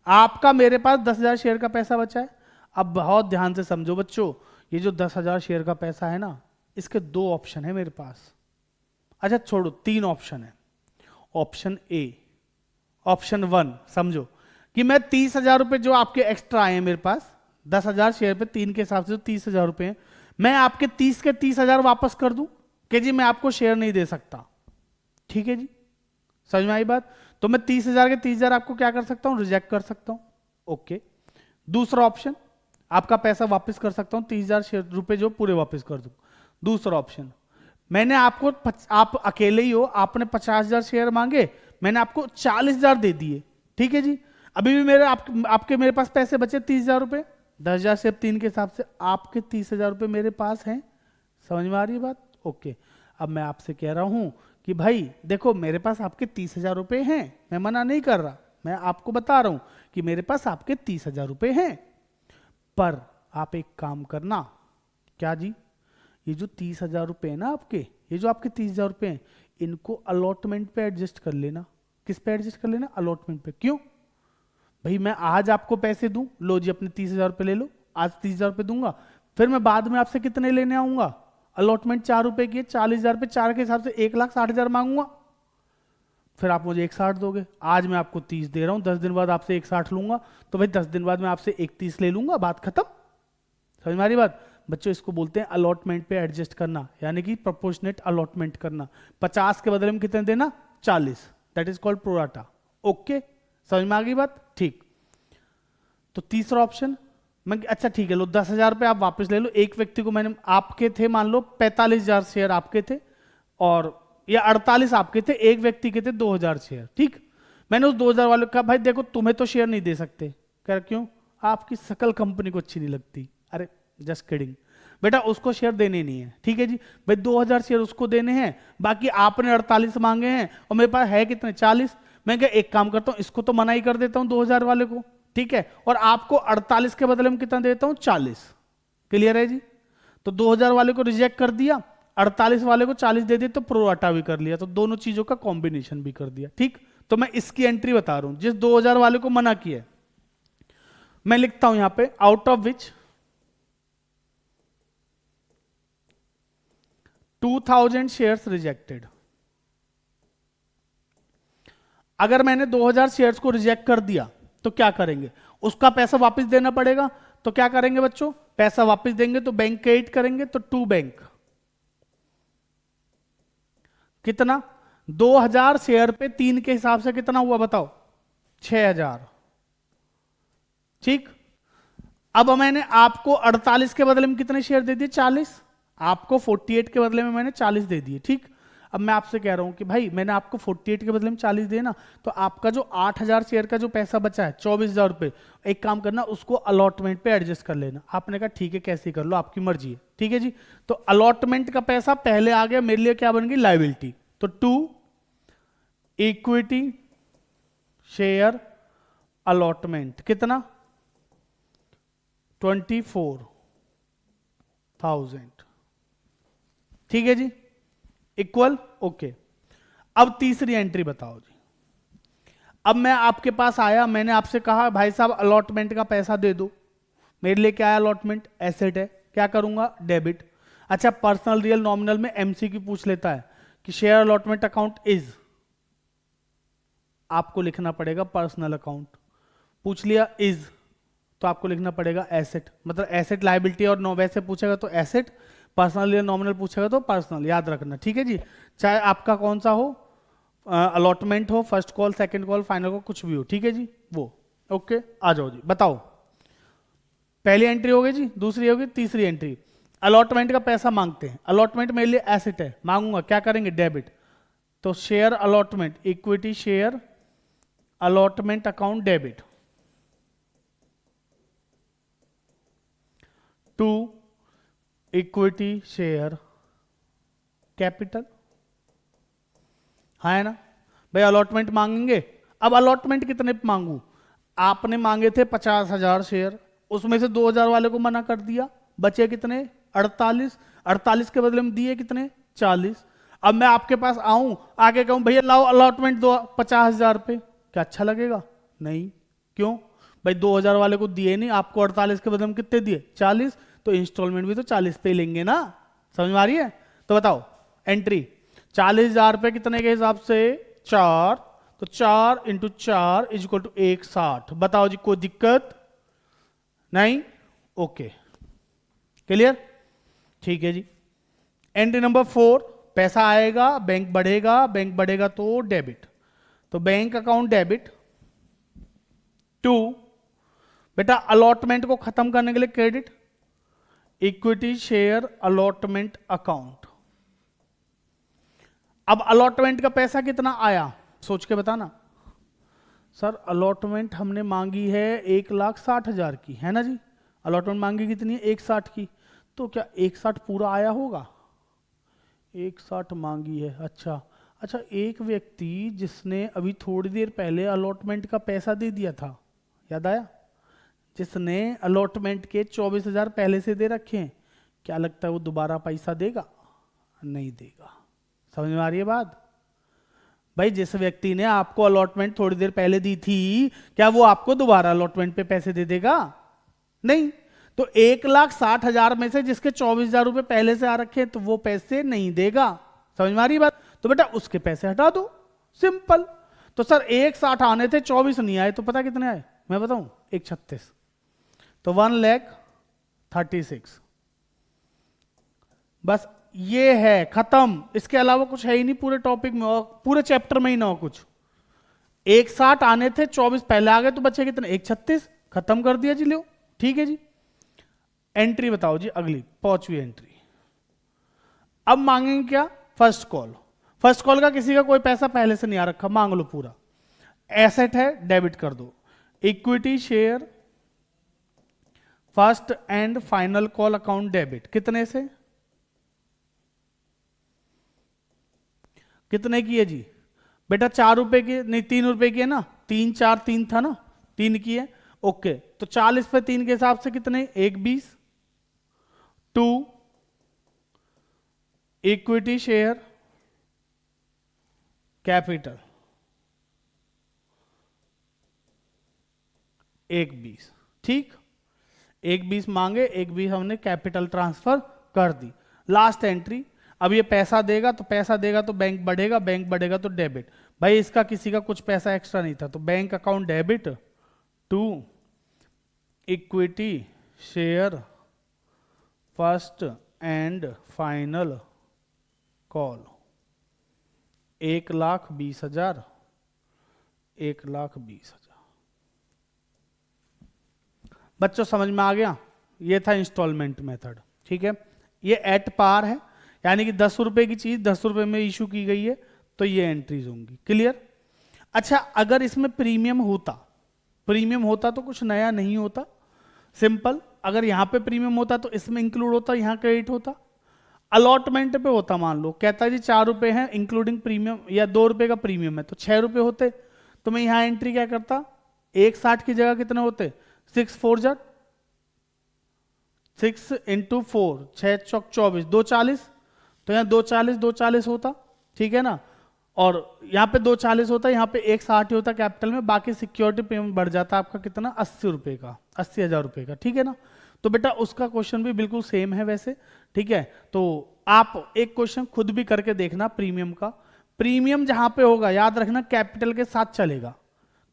आपका मेरे पास 10,000 शेयर का पैसा बचा है। अब बहुत ध्यान से समझो बच्चों, ये जो 10,000 शेयर का पैसा है ना, इसके 2 ऑप्शन है मेरे पास, अच्छा छोड़ो 3 ऑप्शन है। ऑप्शन ए, ऑप्शन 1 समझो कि मैं 30,000 रुपए जो आपके एक्स्ट्रा आए हैं मेरे पास, 10,000 शेयर पे 3 के हिसाब से जो 30,000 रुपए हैं, मैं आपके 30 के 30,000 वापस कर दूं कि जी मैं आपको शेयर नहीं दे सकता, ठीक है जी, समझ में आई बात। तो मैं 30,000 के 30,000 आपको क्या कर सकता हूं, रिजेक्ट कर सकता हूं, ओके। दूसरा ऑप्शन, आपका पैसा वापस कर सकता हूं, 30,000 रुपए जो पूरे वापस कर दूं। दूसरा ऑप्शन, मैंने आपको आप अकेले ही हो, आपने 50,000 शेयर मांगे, मैंने आपको 40,000 दे दिए, ठीक है जी। अभी भी मेरे आपके मेरे पास पैसे बचे 30,000 रुपए, 10,000 से 3 के हिसाब से आपके 30,000 रुपए मेरे पास हैं, समझ में आ रही है बात, ओके। अब मैं आपसे कह रहा हूं कि भाई देखो मेरे पास आपके 30,000 रुपए हैं, मैं मना नहीं कर रहा, मैं आपको बता रहा हूं कि मेरे पास आपके 30,000 रुपए हैं, पर आप एक काम करना, क्या जी, ये जो 30,000 रुपए है ना आपके, ये जो आपके 30,000 रुपए हैं, इनको अलॉटमेंट पे एडजस्ट कर लेना। किस पे एडजस्ट कर लेना, अलॉटमेंट पे। क्यों भाई, मैं आज आपको पैसे दूं, लो जी अपने 30,000 रुपए ले लो, आज 30,000 रुपए दूंगा, फिर मैं बाद में आपसे कितने लेने आऊंगा, अलॉटमेंट 4 रुपए की है, 40,000 पे 4 के हिसाब से 1,60,000 मांगूंगा, फिर आप मुझे 1,60 दोगे। आज मैं आपको 30 दे रहा हूं, 10 दिन बाद आपसे 1,60 लूंगा, तो भाई 10 दिन बाद मैं आपसे 31 ले लूंगा, बात खत्म। समझ में आ रही बात बच्चों, इसको बोलते हैं अलॉटमेंट पे एडजस्ट करना, यानी कि प्रोपोर्शनेट अलॉटमेंट करना। 50 के बदले में कितने देना, 40, that is called pro rata, okay. समझ में आ गई बात, ठीक। तो तीसरा ऑप्शन, मैं अच्छा ठीक है लो 10,000 रुपए आप वापस ले लो, एक व्यक्ति को मैंने, आपके थे मान लो 45,000 शेयर आपके थे, और या 48 आपके थे, एक व्यक्ति के थे 2,000 शेयर, ठीक। मैंने उस 2,000 वाले को कहा भाई देखो तुम्हें तो शेयर नहीं दे सकते, कह क्यों, आपकी सकल कंपनी को अच्छी नहीं लगती, अरे जस्ट किडिंग बेटा, उसको शेयर देने नहीं है, ठीक है जी। भाई 2,000 शेयर उसको देने हैं, बाकी आपने 48 मांगे हैं और मेरे पास है कितने, 40। मैं क्या एक काम करता हूं, इसको तो मना ही कर देता हूं 2,000 वाले को, ठीक है, और आपको 48 के बदले में कितना देता हूं, 40। क्लियर है जी। तो 2,000 वाले को रिजेक्ट कर दिया, 48 वाले को 40 दे दिया, तो प्रोराटा भी कर लिया, तो दोनों चीजों का कॉम्बिनेशन भी कर दिया, ठीक। तो मैं इसकी एंट्री बता रहा हूं, जिस 2,000 वाले को मना किया मैं लिखता हूं यहां पे, out of which 2,000 shares rejected. अगर मैंने 2,000 शेयर्स को रिजेक्ट कर दिया तो क्या करेंगे, उसका पैसा वापस देना पड़ेगा, तो क्या करेंगे बच्चों, पैसा वापस देंगे तो बैंक क्रेडिट करेंगे, तो टू बैंक कितना, 2,000 शेयर पे 3 के हिसाब से कितना हुआ बताओ, 6,000, ठीक। अब मैंने आपको 48 के बदले में कितने शेयर दे दिए, 40, आपको 48 के बदले में मैंने 40 दे दिए, ठीक। अब मैं आपसे कह रहा हूं कि भाई मैंने आपको 48 के बदले में 40 दिए ना, तो आपका जो 8,000 शेयर का जो पैसा बचा है 24,000 रुपए, एक काम करना उसको अलॉटमेंट पे एडजस्ट कर लेना। आपने कहा ठीक है कैसे कर लो, आपकी मर्जी है, ठीक है जी। तो अलॉटमेंट का पैसा पहले आ गया, मेरे लिए क्या बन गई, लायबिलिटी। तो 2 इक्विटी शेयर अलॉटमेंट कितना, 24, 1000। ठीक है जी, इक्वल, ओके। अब तीसरी एंट्री बताओ जी। अब मैं आपके पास आया, मैंने आपसे कहा भाई साहब अलॉटमेंट का पैसा दे दो। मेरे लिए क्या है अलॉटमेंट? एसेट है। क्या करूंगा? डेबिट। अच्छा, पर्सनल रियल नॉमिनल में एमसीक्यू पूछ लेता है कि शेयर अलॉटमेंट अकाउंट इज, आपको लिखना पड़ेगा पर्सनल अकाउंट। पूछ लिया इज, तो आपको लिखना पड़ेगा एसेट। मतलब एसेट लायबिलिटी और नो वैसे पूछेगा तो एसेट, पर्सनल या नॉमिनल पूछेगा तो पर्सनल, याद रखना। ठीक है जी, चाहे आपका कौन सा हो, अलॉटमेंट हो, first call, second call, final call, कुछ भी हो। ठीक है जी, वो ओके। आ जाओ जी, बताओ। पहली एंट्री हो गई जी, दूसरी होगी, तीसरी एंट्री। अलॉटमेंट का पैसा मांगते हैं। अलॉटमेंट मेरे लिए एसेट है, मांगूंगा, क्या करेंगे? डेबिट। तो share allotment, equity share allotment account debit to equity share capital. हाँ है ना भाई, अलॉटमेंट मांगेंगे। अब अलॉटमेंट कितने पे मांगू? आपने मांगे थे 50,000 शेयर, उसमें से 2,000 वाले को मना कर दिया, बचे कितने? 48। 48 के बदले में दिए कितने? 40। अब मैं आपके पास आऊं, आगे कहूं भैया लाओ अलॉटमेंट दो 50,000 पे, क्या अच्छा लगेगा? नहीं। क्यों भाई? 2,000 वाले को दिए नहीं, आपको 48 के बदले में कितने दिए? 40। तो इंस्टॉलमेंट भी तो 40 पे ही लेंगे ना। समझ में आ रही है? तो बताओ एंट्री 40,000 रुपए कितने के हिसाब से? 4। तो 4 इंटू 4 इज इक्वल टू 160। बताओ जी, कोई दिक्कत नहीं? Okay, clear? ठीक है जी। एंट्री नंबर 4, पैसा आएगा, बैंक बढ़ेगा, बैंक बढ़ेगा तो डेबिट। तो बैंक अकाउंट डेबिट टू, बेटा अलॉटमेंट को खत्म करने के लिए credit, equity share allotment account. अब अलॉटमेंट का पैसा कितना आया, सोच के बताना। सर अलॉटमेंट हमने मांगी है 1,60,000 की, है ना जी? अलॉटमेंट मांगी कितनी है? 1,60 की। तो क्या 1,60 पूरा आया होगा? 1,60 मांगी है। अच्छा अच्छा, एक व्यक्ति जिसने अभी थोड़ी देर पहले अलॉटमेंट का पैसा दे दिया था, याद आया? जिसने अलॉटमेंट के 24,000 पहले से दे रखे हैं, क्या लगता है वो दोबारा पैसा देगा? नहीं देगा। समझ में आ रही है बात? भाई जिस व्यक्ति ने आपको अलॉटमेंट थोड़ी देर पहले दी थी, क्या वो आपको दोबारा अलॉटमेंट पे पैसे दे देगा? नहीं। तो 1,60,000 में से जिसके 24,000 रुपए पहले से आ रखे हैं, तो वो पैसे नहीं देगा। समझ में आ रही बात? तो बेटा उसके पैसे हटा दो, सिंपल। तो सर 1,60 आने थे, 24 नहीं आए, तो पता कितने आए? मैं बताऊं, 1,36। तो 1,36,000। बस ये है, खत्म। इसके अलावा कुछ है ही नहीं पूरे टॉपिक में, और पूरे चैप्टर में ही ना हो कुछ। 1,60 आने थे, 24 पहले आ गए, तो बचे कितने? 1,36। खत्म कर दिया जी, लो। ठीक है जी। एंट्री बताओ जी, अगली 5वीं एंट्री। अब मांगेंगे क्या? First call. फर्स्ट कॉल का किसी का कोई पैसा पहले से नहीं आ रखा, मांग लो पूरा। एसेट है, डेबिट कर दो। Equity share first and final call account debit, कितने से? कितने की है जी? बेटा 4 रुपए की नहीं, 3 रुपए की है ना। 3 4 3 था ना, 3 की है। ओके, तो 40 पे 3 के हिसाब से कितने? 1,20। To equity share capital 1,20। ठीक, 1,20 मांगे, 1,20 हमने कैपिटल ट्रांसफर कर दी। लास्ट एंट्री, अब ये पैसा देगा तो बैंक बढ़ेगा, बैंक बढ़ेगा तो डेबिट। भाई इसका किसी का कुछ पैसा एक्स्ट्रा नहीं था, तो bank account debit to equity share first and final call 1,20,000। 1,20,000। बच्चों समझ में आ गया? ये था इंस्टॉलमेंट मेथड। ठीक है, ये एट पार है, यानी कि 10 रुपए की चीज 10 रुपए में इशू की गई है, तो ये एंट्रीज होंगी। क्लियर? अच्छा, अगर इसमें प्रीमियम होता तो कुछ नया नहीं होता, सिंपल। अगर यहां पे प्रीमियम होता तो इसमें इंक्लूड होता, यहां क्रेडिट होता। अलॉटमेंट पे होता, मान लो कहता जी 4 रुपए है इंक्लूडिंग प्रीमियम, या 2 रुपए का प्रीमियम है, तो 6 रुपए होते। तो मैं यहां एंट्री क्या करता? 1,60 की जगह कितने होते? 6 4 जा 6 इंटू 4, 6 चौक 24, 240, तो यहाँ 240 240 होता, ठीक है ना, और यहाँ पे 240 होता, यहाँ पे 160 होता कैपिटल में, बाकी सिक्योरिटी पेमेंट बढ़ जाता आपका कितना, 80 रुपए का, 80,000 रुपए का, ठीक है ना। तो बेटा उसका क्वेश्चन भी बिल्कुल सेम है वैसे, ठीक है। तो आप एक क्वेश्चन खुद भी करके देखना प्रीमियम का। प्रीमियम जहां पे होगा याद रखना कैपिटल के साथ चलेगा,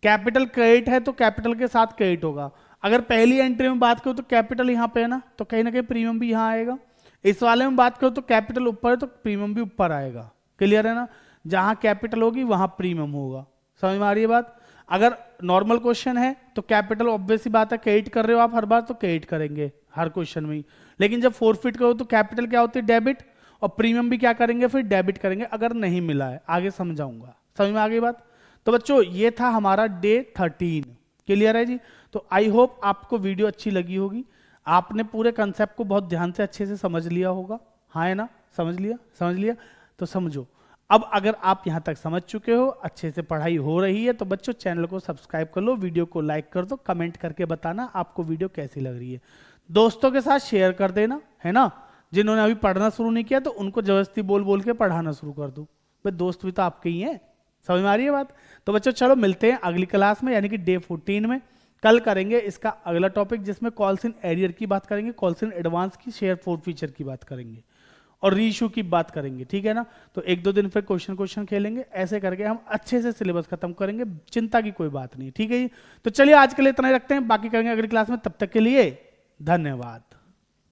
कैपिटल क्रेडिट है तो कैपिटल के साथ क्रेडिट होगा। अगर पहली एंट्री में बात करो तो कैपिटल यहाँ पे है ना, तो कहीं ना कहीं प्रीमियम भी यहाँ आएगा। इस वाले में बात करो तो कैपिटल ऊपर है तो प्रीमियम भी ऊपर आएगा, क्लियर है ना। जहां कैपिटल होगी वहां प्रीमियम होगा, समझ में आ रही है बात। अगर नॉर्मल क्वेश्चन है तो कैपिटल ऑब्वियस ही बात है, क्रेडिट कर रहे हो आप हर बार तो क्रेडिट करेंगे हर क्वेश्चन में ही। लेकिन जब फोरफिट करो तो कैपिटल क्या होती है, डेबिट, और प्रीमियम भी क्या करेंगे फिर, डेबिट करेंगे अगर नहीं मिला है, आगे समझाऊंगा, समझ में आ गई बात। तो बच्चों ये था हमारा डे 13, क्लियर है जी। तो आई होप आपको वीडियो अच्छी लगी होगी, आपने पूरे कंसेप्ट को बहुत ध्यान से अच्छे से समझ लिया होगा, हाँ है ना, समझ लिया, समझ लिया। तो समझो अब अगर आप यहां तक समझ चुके हो, अच्छे से पढ़ाई हो रही है, तो बच्चों चैनल को सब्सक्राइब कर लो, वीडियो को लाइक कर दो, कमेंट करके बताना आपको वीडियो कैसी लग रही है। दोस्तों के साथ शेयर कर देना, है ना। जिन्होंने अभी पढ़ना शुरू नहीं किया तो उनको जबरदस्ती बोल बोल के पढ़ाना शुरू कर दो, भाई दोस्त भी तो आपके ही हैं, समझ में आ रही है बात। तो बच्चों चलो मिलते हैं अगली क्लास में, यानी कि डे 14 में। कल करेंगे इसका अगला टॉपिक जिसमें कॉल्स इन एरियर की बात करेंगे, कॉल्स इन एडवांस की, शेयर फोर फीचर की बात करेंगे और रीइश्यू की बात करेंगे, ठीक है ना। तो एक दो दिन फिर क्वेश्चन खेलेंगे, ऐसे करके हम अच्छे से सिलेबस खत्म करेंगे, चिंता की कोई बात नहीं, ठीक है जी। तो चलिए आज के लिए इतना ही रखते हैं, बाकी करेंगे अगली क्लास में, तब तक के लिए धन्यवाद।